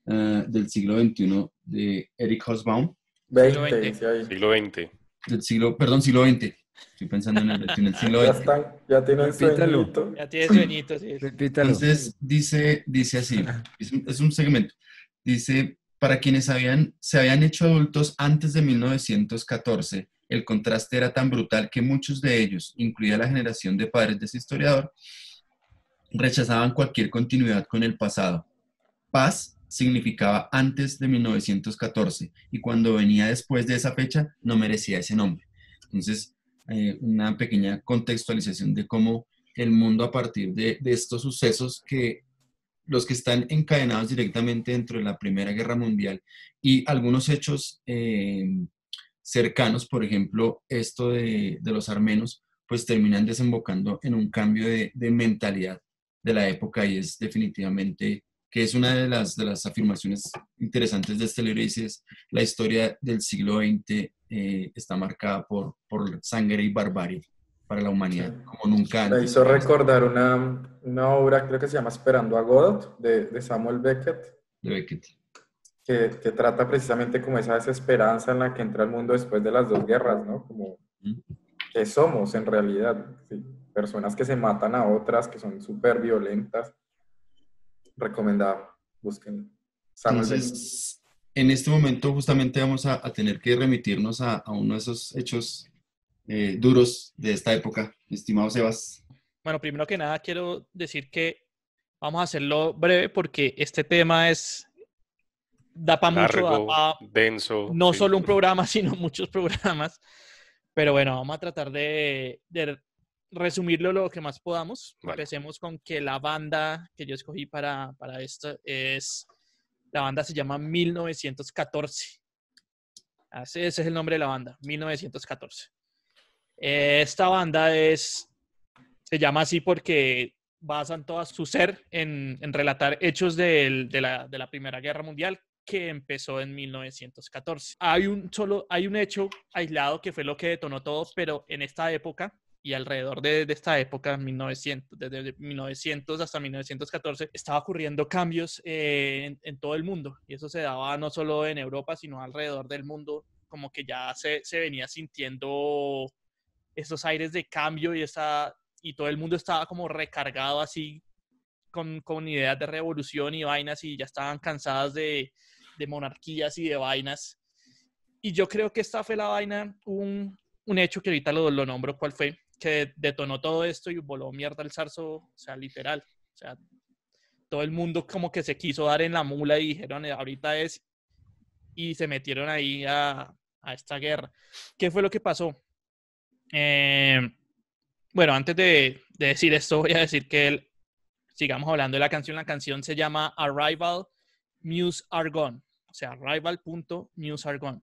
del siglo XXI de Eric Hobsbawm, Siglo 20, XX. dice ahí. Siglo XX. perdón, siglo XX. Estoy pensando en el XXI, el siglo Ya XX. están, ya tienen Repítalo. sueñito. Ya tiene sueñito, sí. Repítalo. Entonces, dice así, es un segmento. Dice, para quienes se habían hecho adultos antes de 1914, el contraste era tan brutal que muchos de ellos, incluida la generación de padres de ese historiador, rechazaban cualquier continuidad con el pasado. Paz significaba antes de 1914 y cuando venía después de esa fecha no merecía ese nombre. Entonces, una pequeña contextualización de cómo el mundo a partir de estos sucesos que los que están encadenados directamente dentro de la Primera Guerra Mundial y algunos hechos cercanos, por ejemplo, esto de los armenos, pues terminan desembocando en un cambio de mentalidad de la época y es definitivamente que es una de las afirmaciones interesantes de este libro, dice, la historia del siglo XX está marcada por sangre y barbarie para la Sí. humanidad, como nunca Me antes hizo se había visto. recordar una obra, creo que se llama Esperando a Godot, de Samuel Beckett, De Beckett. que trata precisamente como esa desesperanza en la que entra el mundo después de las dos guerras, ¿no? Como ¿Mm? que somos en realidad, ¿sí? Personas que se matan a otras, que son súper violentas. Recomendado, busquen Samuel Beckett. Entonces, en este momento justamente vamos a tener que remitirnos a uno de esos hechos duros de esta época, estimado Sebas. Bueno, primero que nada quiero decir que vamos a hacerlo breve porque este tema da para mucho, da Largo, para denso, no sí. solo un programa, sino muchos programas. Pero bueno, vamos a tratar de resumirlo lo que más podamos. Vale. Empecemos con que la banda que yo escogí para esto la banda se llama 1914. Ese es el nombre de la banda, 1914. Esta banda se llama así porque basan todo su ser en relatar hechos de la Primera Guerra Mundial que empezó en 1914. Hay un hecho aislado que fue lo que detonó todo, pero en esta época y alrededor de esta época, desde 1900 hasta 1914, estaba ocurriendo cambios en todo el mundo. Y eso se daba no solo en Europa, sino alrededor del mundo, como que ya se venía sintiendo esos aires de cambio y todo el mundo estaba como recargado así con ideas de revolución y vainas y ya estaban cansadas de monarquías y de vainas. Y yo creo que esta fue la vaina, un hecho que ahorita lo nombro, ¿cuál fue? Que detonó todo esto y voló mierda el zarzo, o sea, literal. O sea, todo el mundo como que se quiso dar en la mula y dijeron, ahorita es, y se metieron ahí a esta guerra. ¿Qué fue lo que pasó? Bueno, antes de decir esto, voy a decir que sigamos hablando de la canción. La canción se llama Arrival, Muse Are Gone. O sea, Arrival.Muse Are Gone.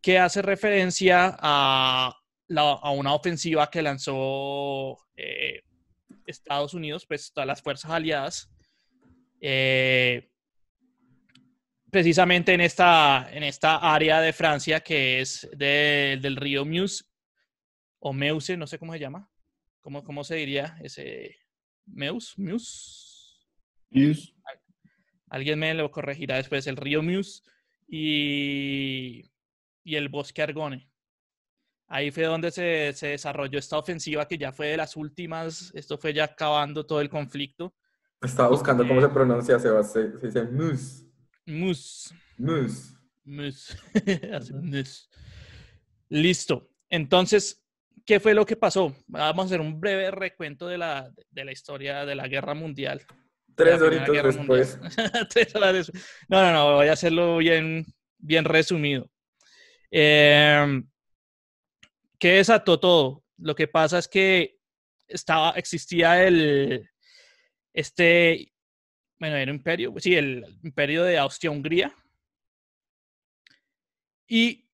Que hace referencia a una ofensiva que lanzó Estados Unidos, pues todas las fuerzas aliadas, precisamente en esta área de Francia que es del río Meuse, o Meuse, no sé cómo se llama, cómo se diría ese Meuse. News. Alguien me lo corregirá después. El río Meuse y el bosque Argonne. Ahí fue donde se desarrolló esta ofensiva que ya fue de las últimas. Esto fue ya acabando todo el conflicto. Estaba buscando cómo se pronuncia, Sebastián. Se dice Mus. Mus. Mus. Mus. Hace mus. Listo. Entonces, ¿qué fue lo que pasó? Vamos a hacer un breve recuento de la historia de la Guerra Mundial. 3 La Primera horitos Guerra después. Mundial. 3 horas después. No, voy a hacerlo bien resumido. ¿Qué desató todo? Lo que pasa es que existía era un imperio, sí, el imperio de Austria-Hungría, y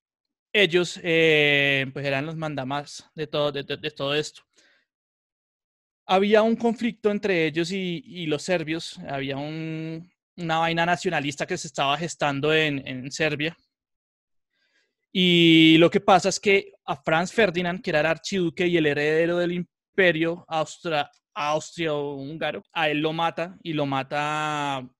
ellos pues eran los mandamás de todo esto. Había un conflicto entre ellos y los serbios, había una vaina nacionalista que se estaba gestando en Serbia. Y lo que pasa es que a Franz Ferdinand, que era el archiduque y el heredero del imperio austro-húngaro, a él lo mata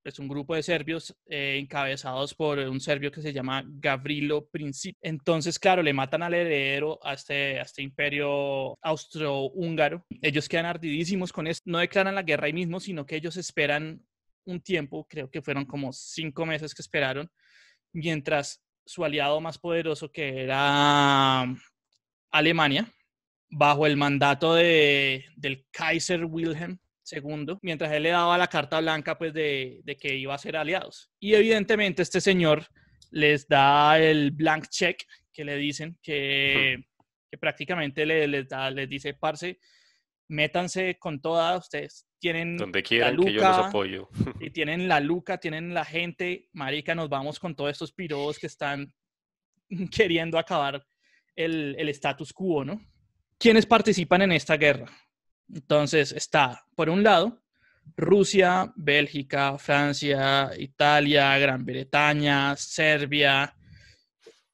pues, un grupo de serbios encabezados por un serbio que se llama Gavrilo Princip. Entonces, claro, le matan al heredero a este imperio austro-húngaro. Ellos quedan ardidísimos con esto. No declaran la guerra ahí mismo, sino que ellos esperan un tiempo, creo que fueron como 5 meses que esperaron, mientras su aliado más poderoso, que era Alemania, bajo el mandato del Kaiser Wilhelm II, mientras él le daba la carta blanca pues de que iba a ser aliados. Y evidentemente este señor les da el blank check, que le dicen, que prácticamente les dice, parce, métanse con todas, ustedes tienen donde la quieran que yo los luca, apoyo. y tienen la luca, tienen la gente, marica, nos vamos con todos estos pirobos que están queriendo acabar el status quo, ¿no? ¿Quiénes participan en esta guerra? Entonces está, por un lado, Rusia, Bélgica, Francia, Italia, Gran Bretaña, Serbia,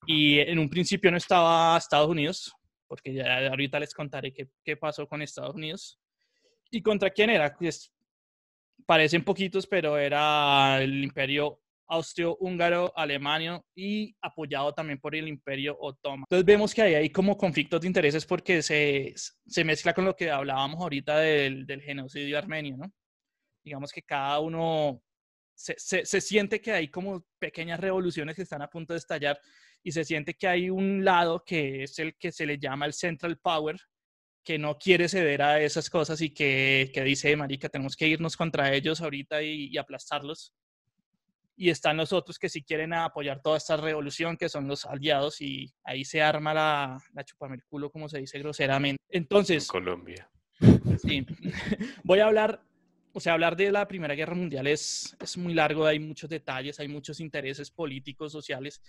y en un principio no estaba Estados Unidos, porque ya ahorita les contaré qué pasó con Estados Unidos. ¿Y contra quién era? Pues, parecen poquitos, pero era el imperio austro-húngaro, alemán y apoyado también por el imperio otomano. Entonces vemos que hay como conflictos de intereses porque se mezcla con lo que hablábamos ahorita del genocidio armenio, ¿no? Digamos que cada uno se siente que hay como pequeñas revoluciones que están a punto de estallar y se siente que hay un lado que es el que se le llama el Central Power, que no quiere ceder a esas cosas y que dice, marica, tenemos que irnos contra ellos ahorita y aplastarlos. Y están los otros que sí quieren apoyar toda esta revolución, que son los aliados, y ahí se arma la chupame el culo, como se dice groseramente. Entonces, en Colombia. Sí, voy a hablar de la Primera Guerra Mundial es muy largo, hay muchos detalles, hay muchos intereses políticos, sociales.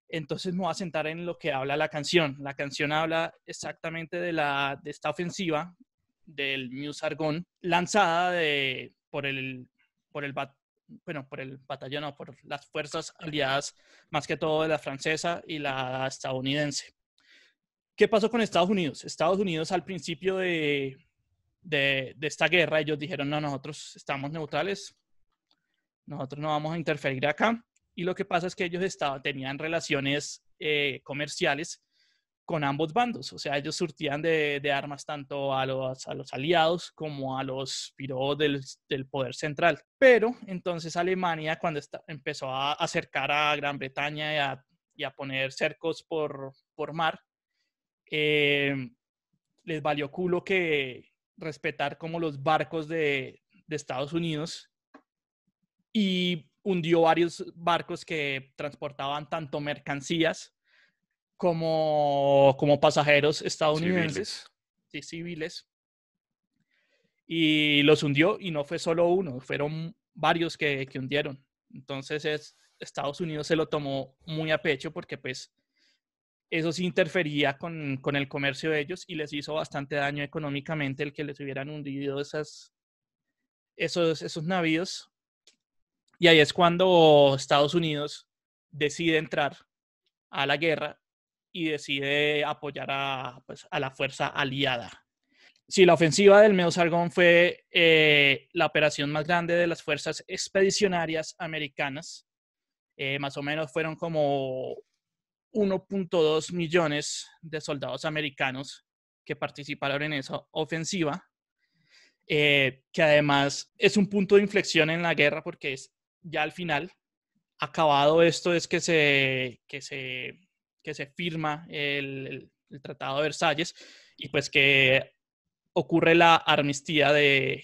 Entonces me voy a sentar en lo que habla la canción. La canción habla exactamente de esta ofensiva del Meuse-Argonne, lanzada por el batallón, no, por las fuerzas aliadas, más que todo de la francesa y la estadounidense. ¿Qué pasó con Estados Unidos? Estados Unidos al principio de esta guerra, ellos dijeron, no, nosotros estamos neutrales, nosotros no vamos a interferir acá. Y lo que pasa es que ellos tenían relaciones comerciales con ambos bandos. O sea, ellos surtían de armas tanto a los aliados como a los pirobos del poder central. Pero entonces Alemania, cuando empezó a acercar a Gran Bretaña y a poner cercos por mar, les valió culo que respetar como los barcos de Estados Unidos, y hundió varios barcos que transportaban tanto mercancías como pasajeros estadounidenses, civiles, y los hundió, y no fue solo uno, fueron varios que hundieron. Entonces Estados Unidos se lo tomó muy a pecho porque pues eso sí interfería con el comercio de ellos y les hizo bastante daño económicamente el que les hubieran hundido esos navíos. Y ahí es cuando Estados Unidos decide entrar a la guerra y decide apoyar a la fuerza aliada. Sí, la ofensiva del Meuse-Argonne fue la operación más grande de las fuerzas expedicionarias americanas. Más o menos fueron como 1.2 millones de soldados americanos que participaron en esa ofensiva, que además es un punto de inflexión en la guerra porque es ya al final, acabado esto, es que se firma el Tratado de Versalles y pues que ocurre la armistía de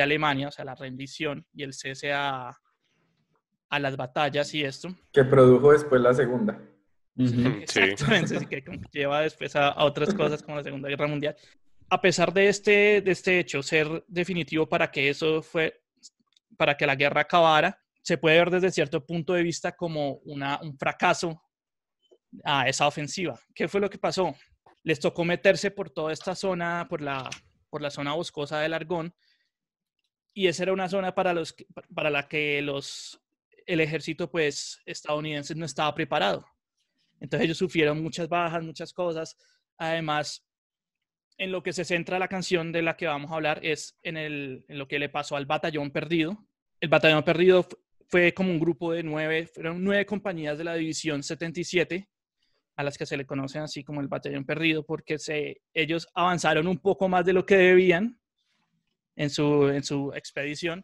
Alemania, o sea, la rendición y el cese a las batallas y esto. Que produjo después la segunda. Exactamente, sí, que lleva después a otras cosas como la Segunda Guerra Mundial. A pesar de este hecho ser definitivo para que la guerra acabara, se puede ver desde cierto punto de vista como un fracaso a esa ofensiva. ¿Qué fue lo que pasó? Les tocó meterse por toda esta zona, por la zona boscosa del Argonne, y esa era una zona para la que el ejército pues, estadounidense no estaba preparado. Entonces ellos sufrieron muchas bajas, muchas cosas. Además, en lo que se centra la canción de la que vamos a hablar es en lo que le pasó al Batallón Perdido. El Batallón Perdido fue como un grupo de fueron 9 compañías de la División 77, a las que se le conocen así como el Batallón Perdido, porque ellos avanzaron un poco más de lo que debían en su expedición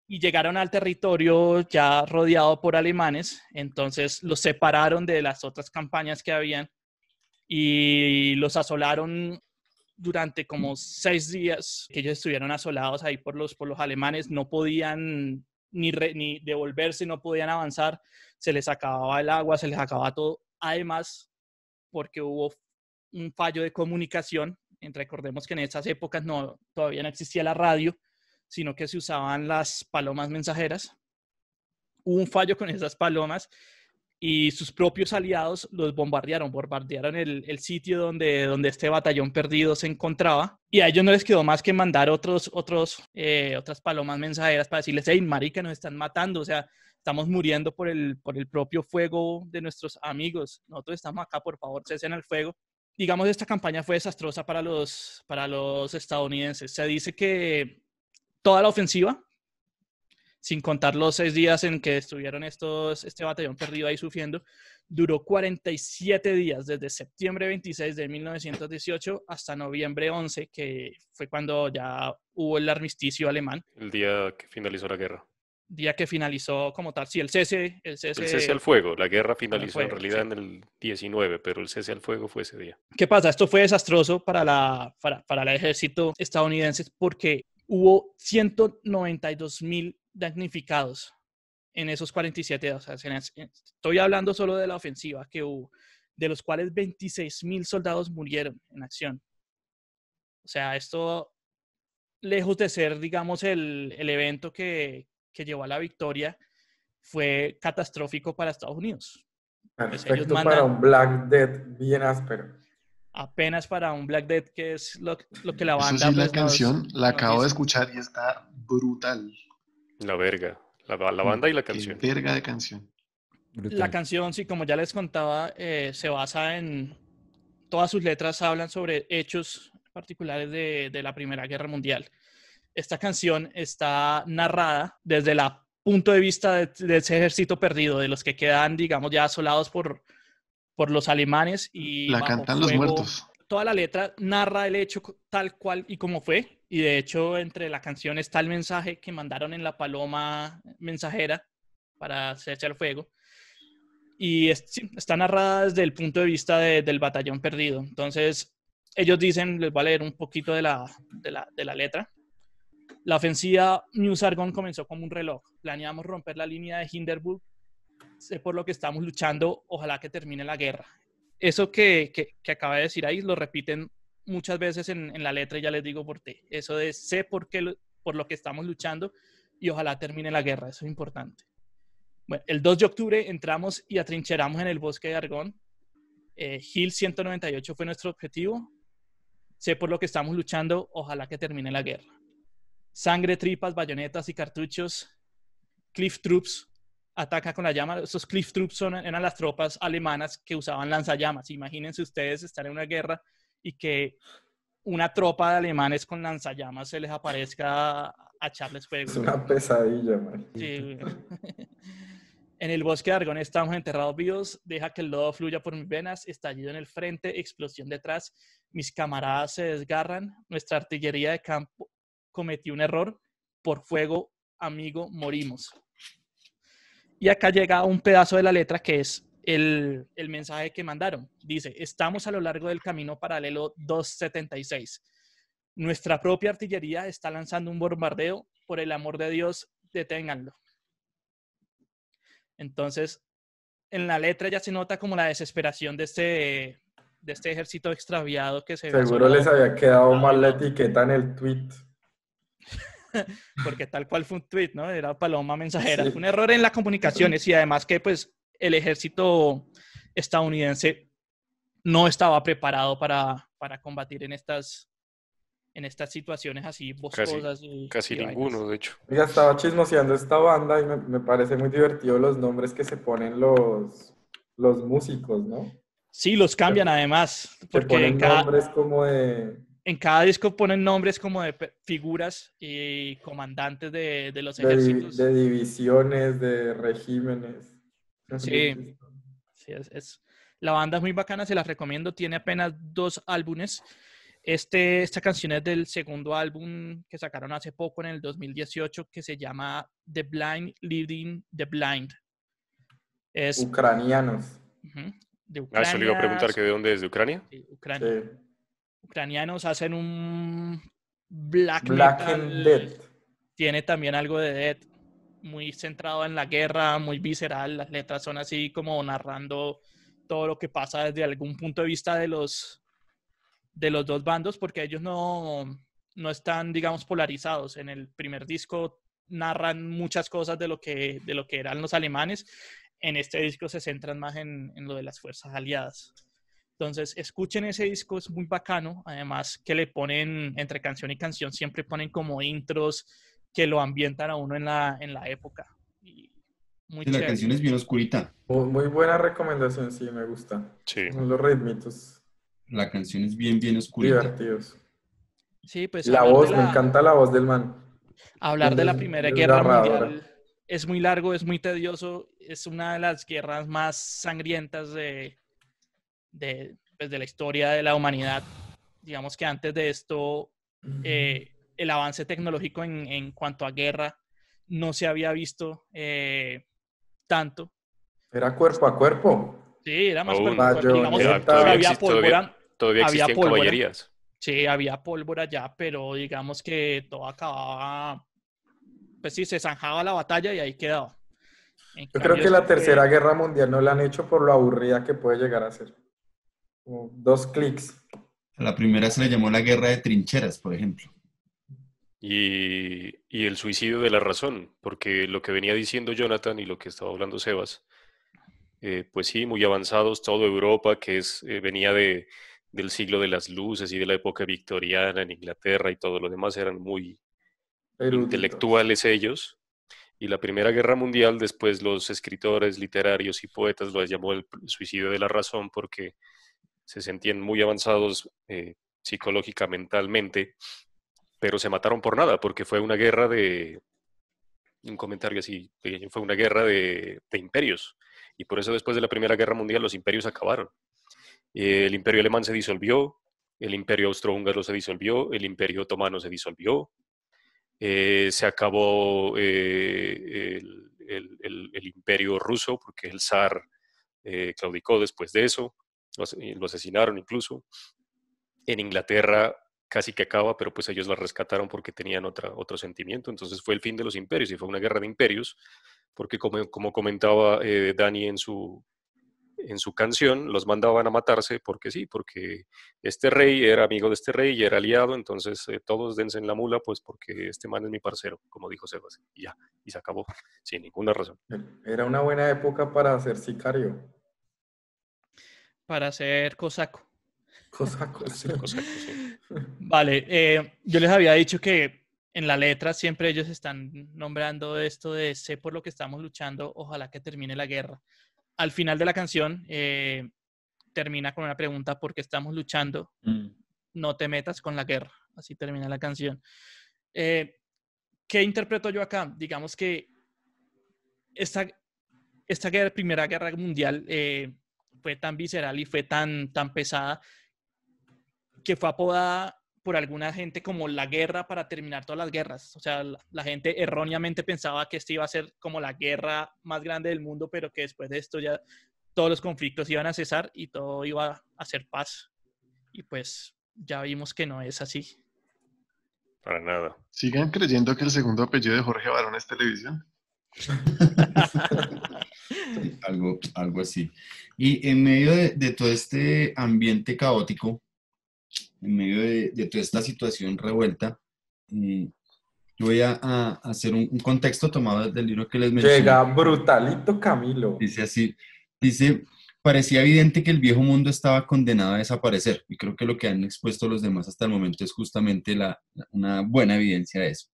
y llegaron al territorio ya rodeado por alemanes. Entonces los separaron de las otras campañas que habían y los asolaron durante como 6 días que ellos estuvieron asolados ahí por los alemanes. No podían ni devolverse, no podían avanzar, se les acababa el agua, se les acababa todo. Además, porque hubo un fallo de comunicación, recordemos que en esas épocas todavía no existía la radio, sino que se usaban las palomas mensajeras. Hubo un fallo con esas palomas y sus propios aliados los bombardearon el sitio donde este batallón perdido se encontraba, y a ellos no les quedó más que mandar otras palomas mensajeras para decirles: hey, marica, nos están matando, o sea, estamos muriendo por el propio fuego de nuestros amigos, nosotros estamos acá, por favor, cesen el fuego. Digamos, esta campaña fue desastrosa para los estadounidenses. Se dice que toda la ofensiva, sin contar los 6 días en que estuvieron este batallón perdido ahí sufriendo, duró 47 días, desde septiembre 26 de 1918 hasta noviembre 11, que fue cuando ya hubo el armisticio alemán. El día que finalizó la guerra. Día que finalizó como tal, sí, el cese al fuego. La guerra finalizó fuego, en realidad sí, en el 19, pero el cese al fuego fue ese día. ¿Qué pasa? Esto fue desastroso para el ejército estadounidense porque hubo 192,000 damnificados en esos 47 días. O sea, estoy hablando solo de la ofensiva que hubo, de los cuales 26,000 soldados murieron en acción. O sea, esto, lejos de ser, digamos, el evento que llevó a la victoria, fue catastrófico para Estados Unidos. Perfecto, pues para un Black Death bien áspero. Apenas para un Black Death, que es lo que la banda... Eso sí, pues, la canción la acabo dice. de escuchar y está brutal. La verga. La banda y la canción. Qué verga de canción. Brutal. La canción, sí, como ya les contaba, se basa en... Todas sus letras hablan sobre hechos particulares de la Primera Guerra Mundial. Esta canción está narrada desde el punto de vista de ese ejército perdido, de los que quedan, digamos, ya asolados por los alemanes y La bajo cantan fuego. los muertos. Toda la letra narra el hecho tal cual y como fue, y de hecho entre la canción está el mensaje que mandaron en la paloma mensajera para hacerse al fuego, y sí, está narrada desde el punto de vista del batallón perdido. Entonces ellos dicen, les voy a leer un poquito de la letra. La ofensiva Meuse-Argonne comenzó como un reloj. Planeamos romper la línea de Hindenburg. Sé por lo que estamos luchando. Ojalá que termine la guerra. Eso que acaba de decir ahí lo repiten muchas veces en la letra, y ya les digo por qué. Eso de sé por lo que estamos luchando y ojalá termine la guerra. Eso es importante. Bueno, el 2 de octubre entramos y atrincheramos en el bosque de Argonne. Hill 198 fue nuestro objetivo. Sé por lo que estamos luchando. Ojalá que termine la guerra. Sangre, tripas, bayonetas y cartuchos. Cliff Troops ataca con la llama. Esos Cliff Troops eran las tropas alemanas que usaban lanzallamas. Imagínense ustedes estar en una guerra y que una tropa de alemanes con lanzallamas se les aparezca a echarles fuego. Es una pesadilla, man. Sí. En el bosque de Argón estamos enterrados vivos, deja que el lodo fluya por mis venas, estallido en el frente, explosión detrás, mis camaradas se desgarran, nuestra artillería de campo cometió un error, por fuego, amigo, morimos. Y acá llega un pedazo de la letra que es el mensaje que mandaron. Dice, estamos a lo largo del camino paralelo 276. Nuestra propia artillería está lanzando un bombardeo, por el amor de Dios, deténganlo. Entonces, en la letra ya se nota como la desesperación de este ejército extraviado que se ve Seguro les asolado. había quedado mal la etiqueta en el tweet. Porque tal cual fue un tweet, ¿no? Era paloma mensajera. Sí. Fue un error en las comunicaciones y además que pues el ejército estadounidense no estaba preparado para combatir en estas situaciones así boscosas Casi y vainas. ninguno, de hecho. Oiga, estaba chismoseando esta banda y me parece muy divertido los nombres que se ponen los músicos, ¿no? Sí, los cambian además, Se porque ponen nombres como de... en cada disco ponen nombres como de figuras y comandantes de los ejércitos. de divisiones, de regímenes. Sí, sí la banda es muy bacana, se las recomiendo. Tiene apenas 2 álbumes. Esta canción es del segundo álbum que sacaron hace poco, en el 2018, que se llama The Blind Leading the Blind. Es Ucranianos. de Eso le iba a preguntar, Ucrania. que de dónde es, ¿de Ucrania? Sí, Ucrania. Sí. Ucranianos hacen un black Black metal. and Dead. Tiene también algo de death, muy centrado en la guerra, muy visceral. Las letras son así como narrando todo lo que pasa desde algún punto de vista de los 2 bandos, porque ellos no están, digamos, polarizados. En el primer disco narran muchas cosas de lo que eran los alemanes. En este disco se centran más en lo de las fuerzas aliadas. Entonces, escuchen ese disco, es muy bacano. Además, que le ponen, entre canción y canción, siempre ponen como intros que lo ambientan a uno en la época. Y muy La chévere. canción es bien oscurita. Muy buena recomendación, sí, me gusta. Sí. Son los ritmitos La canción es bien, bien oscurita. divertidos. Sí, pues La hablar voz, de me encanta la voz del man. Hablar de la Bien Primera Guerra desgarradora. Mundial es muy largo, es muy tedioso, es una de las guerras más sangrientas de la historia de la humanidad. Digamos que antes de esto, el avance tecnológico en cuanto a guerra no se había visto tanto. Era cuerpo a cuerpo. Sí, era más Aún, cuerpo a cuerpo. Digamos, Bayonetta. había pólvora. Todavía había existían pólvora. caballerías. Sí, había pólvora ya, pero digamos que todo acababa, pues sí, se zanjaba la batalla y ahí quedaba. Yo creo que la Tercera Guerra Mundial no la han hecho por lo aburrida que puede llegar a ser. Como 2 clics. A la primera se le llamó la guerra de trincheras, por ejemplo. Y el suicidio de la razón, porque lo que venía diciendo Jonathan y lo que estaba hablando Sebas, pues sí, muy avanzados, toda Europa, que venía del siglo de las luces y de la época victoriana en Inglaterra, y todo lo demás eran muy Eruditos. intelectuales ellos. Y la Primera Guerra Mundial, después los escritores literarios y poetas lo llamó el suicidio de la razón, porque se sentían muy avanzados psicológica, mentalmente, pero se mataron por nada, porque fue una guerra un comentario así pequeño, fue una guerra de imperios. Y por eso después de la Primera Guerra Mundial los imperios acabaron. El imperio alemán se disolvió, el imperio austrohúngaro se disolvió, el imperio otomano se disolvió, se acabó el imperio ruso, porque el zar claudicó después de eso, lo asesinaron incluso. En Inglaterra casi que acaba, pero pues ellos la rescataron porque tenían otro sentimiento. Entonces fue el fin de los imperios y fue una guerra de imperios, porque como comentaba Dani en su canción, los mandaban a matarse porque sí, porque este rey era amigo de este rey y era aliado, entonces todos dense en la mula, pues porque este man es mi parcero, como dijo Sebas, y ya, y se acabó, sin ninguna razón. Era una buena época para ser sicario. Para ser cosaco. Cosaco, sí. Cosaco, sí. Vale, yo les había dicho que en la letra siempre ellos están nombrando esto de sé por lo que estamos luchando, ojalá que termine la guerra. Al final de la canción termina con una pregunta, ¿por qué estamos luchando? no te metas con la guerra. Así termina la canción. ¿Qué interpreto yo acá? Digamos que esta Primera Guerra Mundial fue tan visceral y fue tan pesada que fue apodada por alguna gente como la guerra para terminar todas las guerras. O sea, la gente erróneamente pensaba que esta iba a ser como la guerra más grande del mundo, pero que después de esto ya todos los conflictos iban a cesar y todo iba a ser paz. Y pues ya vimos que no es así. Para nada. ¿Sigan creyendo que el segundo apellido de Jorge Barón es Televisión? Sí, algo así. Y en medio de todo este ambiente caótico, en medio de toda esta situación revuelta, yo voy a hacer un contexto tomado del libro que les mencioné. Llega brutalito Camilo. Dice así, dice, parecía evidente que el viejo mundo estaba condenado a desaparecer, y creo que lo que han expuesto los demás hasta el momento es justamente una buena evidencia de eso.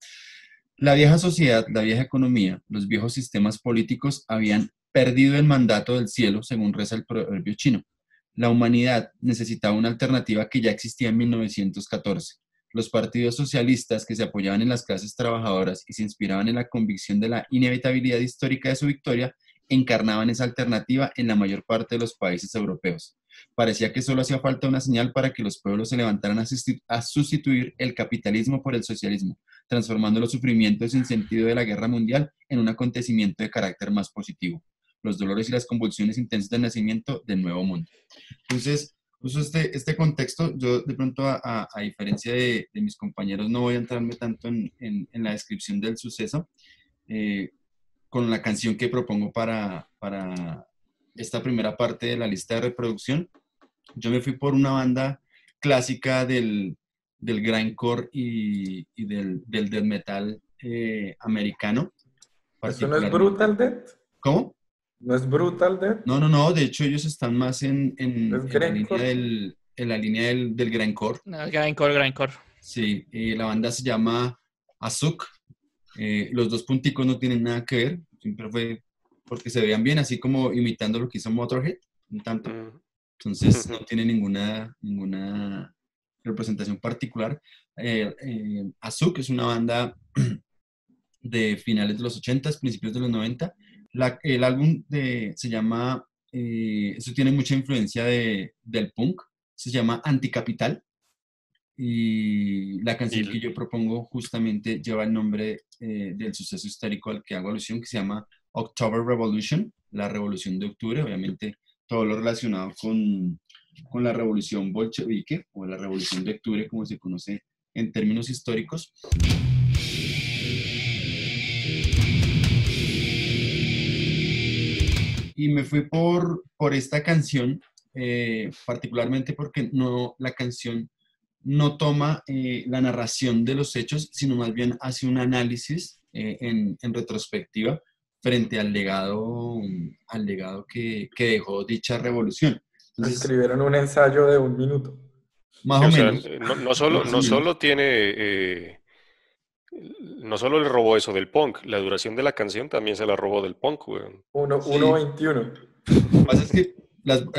La vieja sociedad, la vieja economía, los viejos sistemas políticos habían perdido el mandato del cielo, según reza el proverbio chino. La humanidad necesitaba una alternativa que ya existía en 1914. Los partidos socialistas que se apoyaban en las clases trabajadoras y se inspiraban en la convicción de la inevitabilidad histórica de su victoria, encarnaban esa alternativa en la mayor parte de los países europeos. Parecía que solo hacía falta una señal para que los pueblos se levantaran a sustituir el capitalismo por el socialismo, transformando los sufrimientos sin sentido de la guerra mundial en un acontecimiento de carácter más positivo. Los dolores y las convulsiones intensas del nacimiento del nuevo mundo. Entonces, uso este contexto. Yo de pronto, a diferencia de mis compañeros, no voy a entrarme tanto en la descripción del suceso, con la canción que propongo para esta primera parte de la lista de reproducción. Yo me fui por una banda clásica del grindcore y del death metal americano. ¿Eso no es Brutal Death? ¿Cómo? ¿No es Brutal Death? No, de hecho ellos están más en grindcore. la línea del grindcore. No, grindcore. Sí, la banda se llama Azuk. Los dos punticos no tienen nada que ver, siempre fue porque se veían bien, así como imitando lo que hizo Motorhead, un tanto. Entonces no tiene ninguna representación particular. Azuk es una banda de finales de los 80s, principios de los 90. El álbum se llama, eso tiene mucha influencia del punk, se llama Anticapital. Y la canción que yo propongo justamente lleva el nombre del suceso histórico al que hago alusión, que se llama October Revolution, la revolución de octubre, obviamente todo lo relacionado con la revolución bolchevique o la revolución de octubre, como se conoce en términos históricos. Y me fui por esta canción, particularmente porque la canción no toma la narración de los hechos, sino más bien hace un análisis en retrospectiva frente al legado que dejó dicha revolución. Entonces, escribieron un ensayo de 1 minuto. Más Sí, o sea, menos. no solo tiene, no solo le robó eso del punk, la duración de la canción también se la robó del punk, weón. 1:21. Lo que pasa es que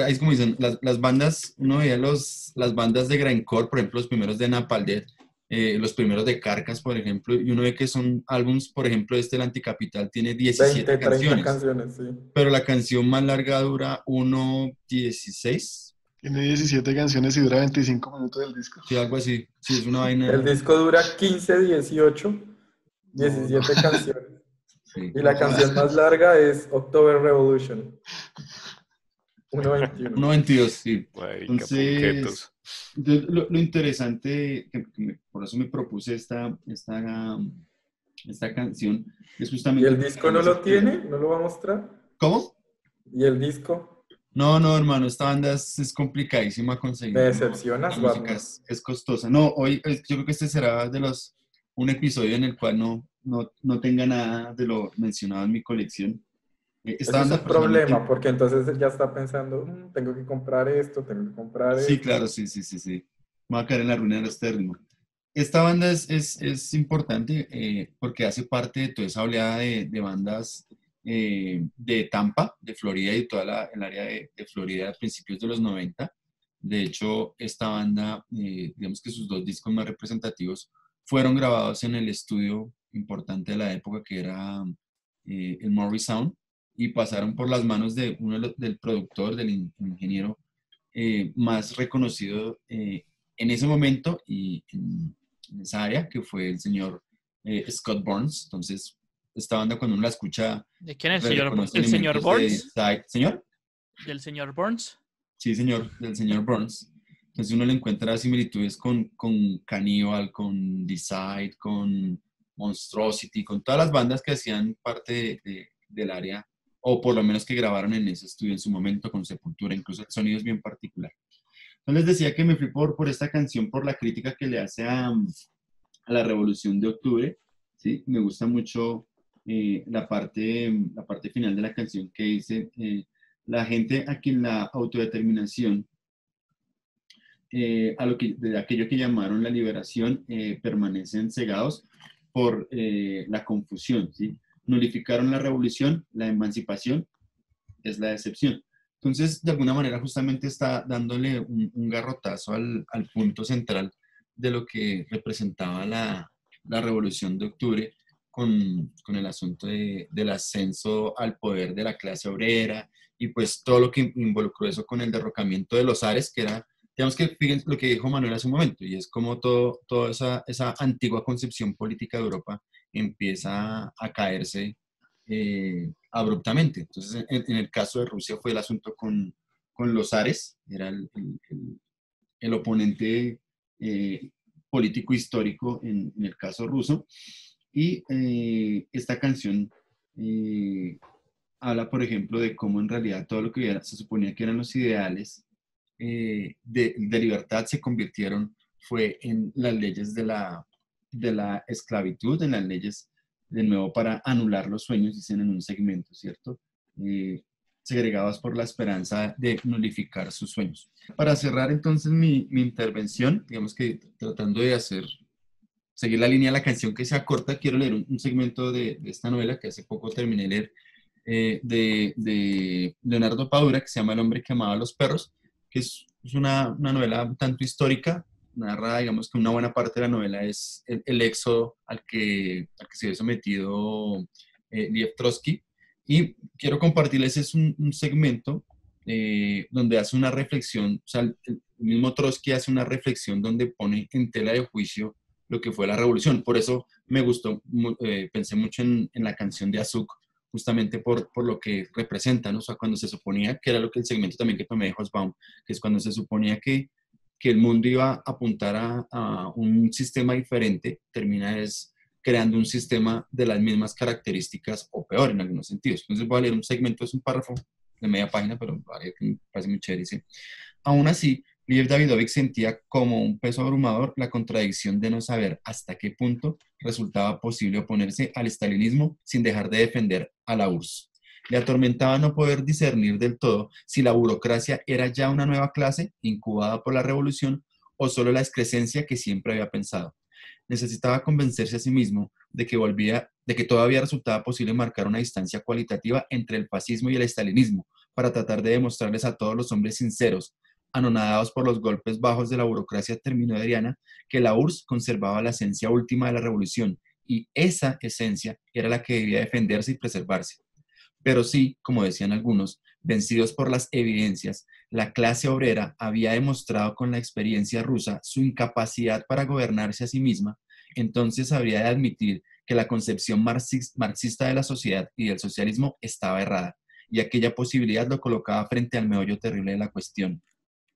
es como dicen, las bandas, uno veía las bandas de grindcore, por ejemplo, los primeros de Napalm Death, los primeros de Carcass, por ejemplo, y uno ve que son álbums, por ejemplo, el Anticapital tiene 17 30 canciones, sí. Pero la canción más larga dura 1:16. Tiene 17 canciones y dura 25 minutos del disco. Sí, algo así. Sí, es una vaina. El disco dura 15, 18, 17 canciones. Sí. Y la canción más larga es October Revolution. 1:21. 1:22, sí. Marica, Entonces, lo interesante, por eso me propuse esta canción, es justamente... ¿Y el disco no lo tiene? ¿No lo va a mostrar? ¿Cómo? ¿Y el disco? No, hermano, esta banda es complicadísima conseguir. Me decepcionas, la música es costosa. No, hoy yo creo que este será un episodio en el cual no tenga nada de lo mencionado en mi colección. Ese es un problema, porque entonces ya está pensando, tengo que comprar esto, tengo que comprar esto. Sí, claro, sí. Me va a caer en la ruina de este ritmo. Esta banda es importante porque hace parte de toda esa oleada de bandas de Tampa, de Florida y toda el área de Florida a principios de los 90. De hecho, esta banda, digamos que sus dos discos más representativos fueron grabados en el estudio importante de la época, que era el Morris Sound, y pasaron por las manos de del productor, del ingeniero más reconocido en ese momento y en esa área, que fue el señor Scott Burns. Entonces, esta banda, cuando uno la escucha, ¿De quién es reconoce el señor elementos de Burns? ¿Señor? ¿Del señor Burns? Sí, señor, del señor Burns. Entonces uno le encuentra similitudes con Cannibal, con Decide, con Monstrosity, con todas las bandas que hacían parte del área, o por lo menos que grabaron en ese estudio en su momento, con Sepultura, incluso el sonido es bien particular. Entonces les decía que me fui por esta canción, por la crítica que le hace a la Revolución de Octubre, ¿sí? Me gusta mucho la parte final de la canción que dice, la gente a quien la autodeterminación, de aquello que llamaron la liberación, permanecen cegados por la confusión, ¿sí? Nulificaron la revolución, la emancipación es la decepción. Entonces, de alguna manera, justamente está dándole un garrotazo al punto central de lo que representaba la Revolución de Octubre con el asunto del ascenso al poder de la clase obrera y pues todo lo que involucró eso con el derrocamiento de los zares, que era, digamos que, fíjense lo que dijo Manuel hace un momento, y es como toda esa antigua concepción política de Europa empieza a caerse abruptamente. Entonces, en el caso de Rusia fue el asunto con los zares, era el oponente político histórico en el caso ruso. Y esta canción habla, por ejemplo, de cómo en realidad todo lo que se suponía que eran los ideales de libertad se convirtieron fue en las leyes de la esclavitud, en las leyes de nuevo para anular los sueños, dicen en un segmento, ¿cierto? Segregados por la esperanza de nulificar sus sueños. Para cerrar entonces mi intervención, digamos que tratando de seguir la línea de la canción que sea corta, quiero leer un segmento de esta novela que hace poco terminé de leer, de Leonardo Padura, que se llama El hombre que amaba a los perros, que es una novela un tanto histórica, narra, digamos que una buena parte de la novela es el éxodo al que se ve sometido Liev Trotsky, y quiero compartirles es un segmento donde hace una reflexión, o sea, el mismo Trotsky hace una reflexión donde pone en tela de juicio lo que fue la revolución. Por eso me gustó, pensé mucho en la canción de Azuk, justamente por lo que representa, ¿no? O sea, cuando se suponía, que era lo que el segmento también que tomé de Hobsbawm, que es cuando se suponía que el mundo iba a apuntar a un sistema diferente, termina creando un sistema de las mismas características o peor en algunos sentidos. Entonces voy a leer un segmento, es un párrafo de media página, pero me parece muy chévere. Dice: aún así, Liev Davidovich sentía como un peso abrumador la contradicción de no saber hasta qué punto resultaba posible oponerse al estalinismo sin dejar de defender a la URSS. Le atormentaba no poder discernir del todo si la burocracia era ya una nueva clase incubada por la revolución o solo la excrescencia que siempre había pensado. Necesitaba convencerse a sí mismo de que todavía resultaba posible marcar una distancia cualitativa entre el fascismo y el estalinismo para tratar de demostrarles a todos los hombres sinceros, anonadados por los golpes bajos de la burocracia terminoderiana, que la URSS conservaba la esencia última de la revolución, y esa esencia era la que debía defenderse y preservarse. Pero sí, como decían algunos, vencidos por las evidencias, la clase obrera había demostrado con la experiencia rusa su incapacidad para gobernarse a sí misma, entonces habría de admitir que la concepción marxista de la sociedad y del socialismo estaba errada, y aquella posibilidad lo colocaba frente al meollo terrible de la cuestión.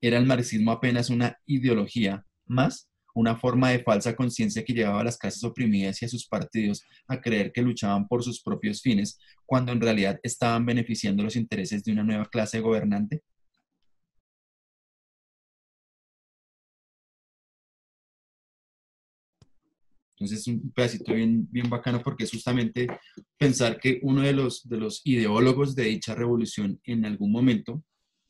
¿Era el marxismo apenas una ideología más, una forma de falsa conciencia que llevaba a las clases oprimidas y a sus partidos a creer que luchaban por sus propios fines, cuando en realidad estaban beneficiando los intereses de una nueva clase gobernante? Entonces es un pedacito bien, bien bacano, porque es justamente pensar que uno de los ideólogos de dicha revolución en algún momento,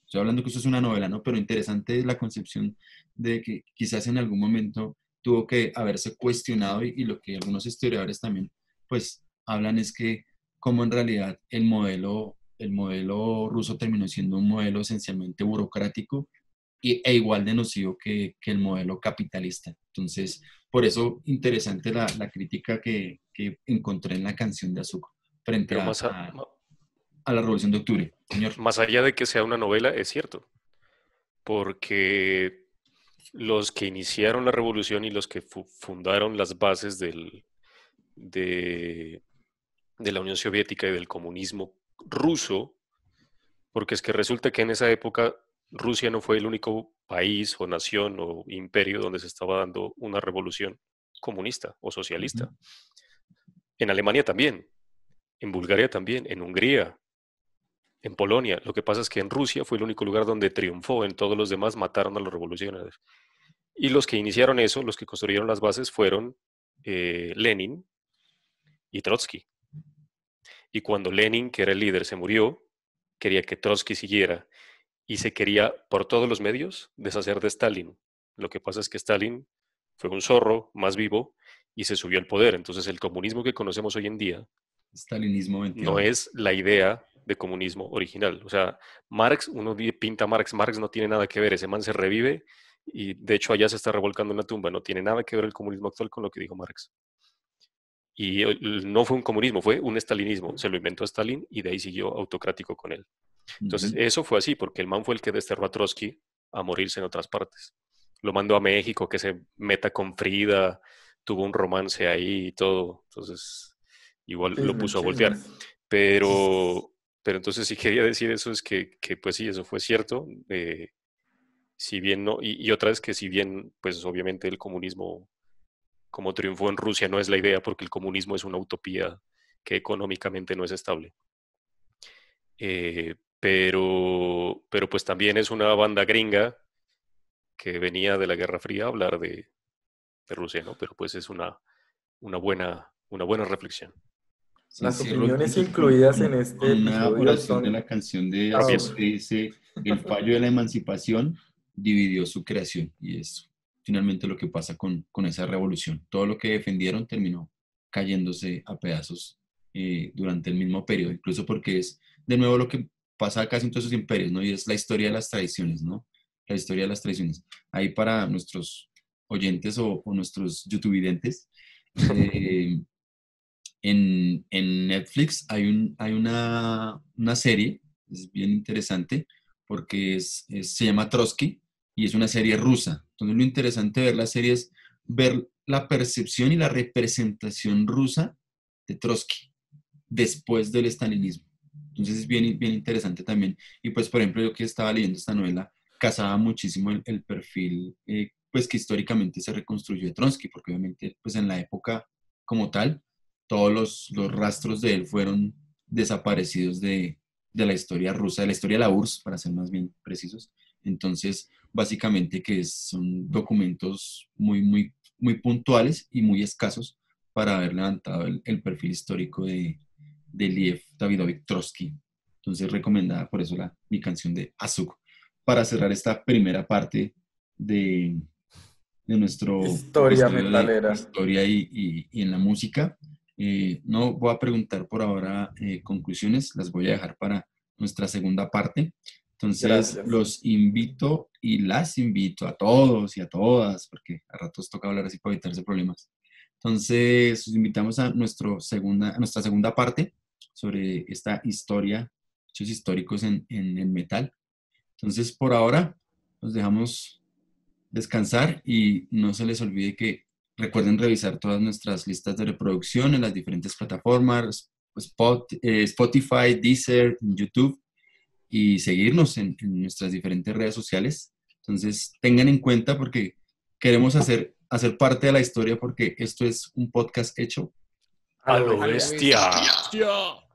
estoy hablando que esto es una novela, ¿no? Pero interesante es la concepción de que quizás en algún momento tuvo que haberse cuestionado, y lo que algunos historiadores también pues hablan es que como en realidad el modelo ruso terminó siendo un modelo esencialmente burocrático, e igual de nocivo que el modelo capitalista. Entonces, por eso interesante la crítica que encontré en la canción de Azuko frente Pero a la Revolución de Octubre, señor. más allá de que sea una novela, es cierto, porque los que iniciaron la revolución y los que fundaron las bases de la Unión Soviética y del comunismo ruso, porque es que resulta que en esa época Rusia no fue el único país o nación o imperio donde se estaba dando una revolución comunista o socialista. En Alemania también, en Bulgaria también, en Hungría, en Polonia. Lo que pasa es que en Rusia fue el único lugar donde triunfó, en todos los demás mataron a los revolucionarios. Y los que iniciaron eso, los que construyeron las bases, fueron Lenin y Trotsky. Y cuando Lenin, que era el líder, se murió, quería que Trotsky siguiera y se quería, por todos los medios, deshacer de Stalin. Lo que pasa es que Stalin fue un zorro más vivo y se subió al poder. Entonces el comunismo que conocemos hoy en día Stalinismo 21. no es la idea de comunismo original. O sea, Marx, uno pinta a Marx no tiene nada que ver, ese man se revive y de hecho allá se está revolcando en la tumba, no tiene nada que ver el comunismo actual con lo que dijo Marx. Y no fue un comunismo, fue un estalinismo. Se lo inventó Stalin y de ahí siguió autocrático con él. Entonces, eso fue así, porque el man fue el que desterró a Trotsky a morirse en otras partes. Lo mandó a México, que se meta con Frida, tuvo un romance ahí y todo. Entonces, igual lo puso a voltear. Pero entonces sí quería decir eso, es que pues sí, eso fue cierto. Si bien no, y otra es que si bien, pues obviamente el comunismo como triunfó en Rusia no es la idea, porque el comunismo es una utopía que económicamente no es estable. Pero pues también es una banda gringa que venía de la Guerra Fría a hablar de Rusia, ¿no? Pero pues es una buena reflexión. Sí, Las cierro opiniones entonces incluidas en este con una episodio oración de son... la canción de Ah, Azuko que dice: el fallo de la emancipación dividió su creación. Y es finalmente lo que pasa con esa revolución. Todo lo que defendieron terminó cayéndose a pedazos durante el mismo periodo, incluso porque es de nuevo lo que pasa casi en todos esos imperios, ¿no? Y es la historia de las tradiciones, ¿no? La historia de las tradiciones. Ahí para nuestros oyentes o nuestros youtubevidentes, en Netflix hay una serie, es bien interesante, porque se llama Trotsky y es una serie rusa. Entonces lo interesante de ver la serie es ver la percepción y la representación rusa de Trotsky después del estalinismo. Entonces es bien, bien interesante también. Y pues, por ejemplo, yo que estaba leyendo esta novela, casaba muchísimo el perfil, pues que históricamente se reconstruyó de Trotsky, porque obviamente pues en la época como tal, todos los rastros de él fueron desaparecidos de la historia rusa, de la historia de la URSS, para ser más bien precisos. Entonces, básicamente que son documentos muy, muy, muy puntuales y muy escasos para haber levantado el perfil histórico de Lev Davidovich Trotsky. Entonces, recomendada por eso mi canción de Azuko, para cerrar esta primera parte de nuestro Historia episodio metalera. de historia y en la música. No voy a preguntar por ahora conclusiones, las voy a dejar para nuestra segunda parte. Entonces, Gracias. los invito y las invito a todos y a todas, porque a ratos toca hablar así para evitarse problemas. Entonces, los invitamos a nuestra segunda parte sobre esta historia, hechos históricos en el metal. Entonces, por ahora, los dejamos descansar y no se les olvide que recuerden revisar todas nuestras listas de reproducción en las diferentes plataformas, Spotify, Deezer, YouTube, y seguirnos en nuestras diferentes redes sociales. Entonces, tengan en cuenta porque queremos hacer parte de la historia, porque esto es un podcast hecho A lo bestia. ¡Ya!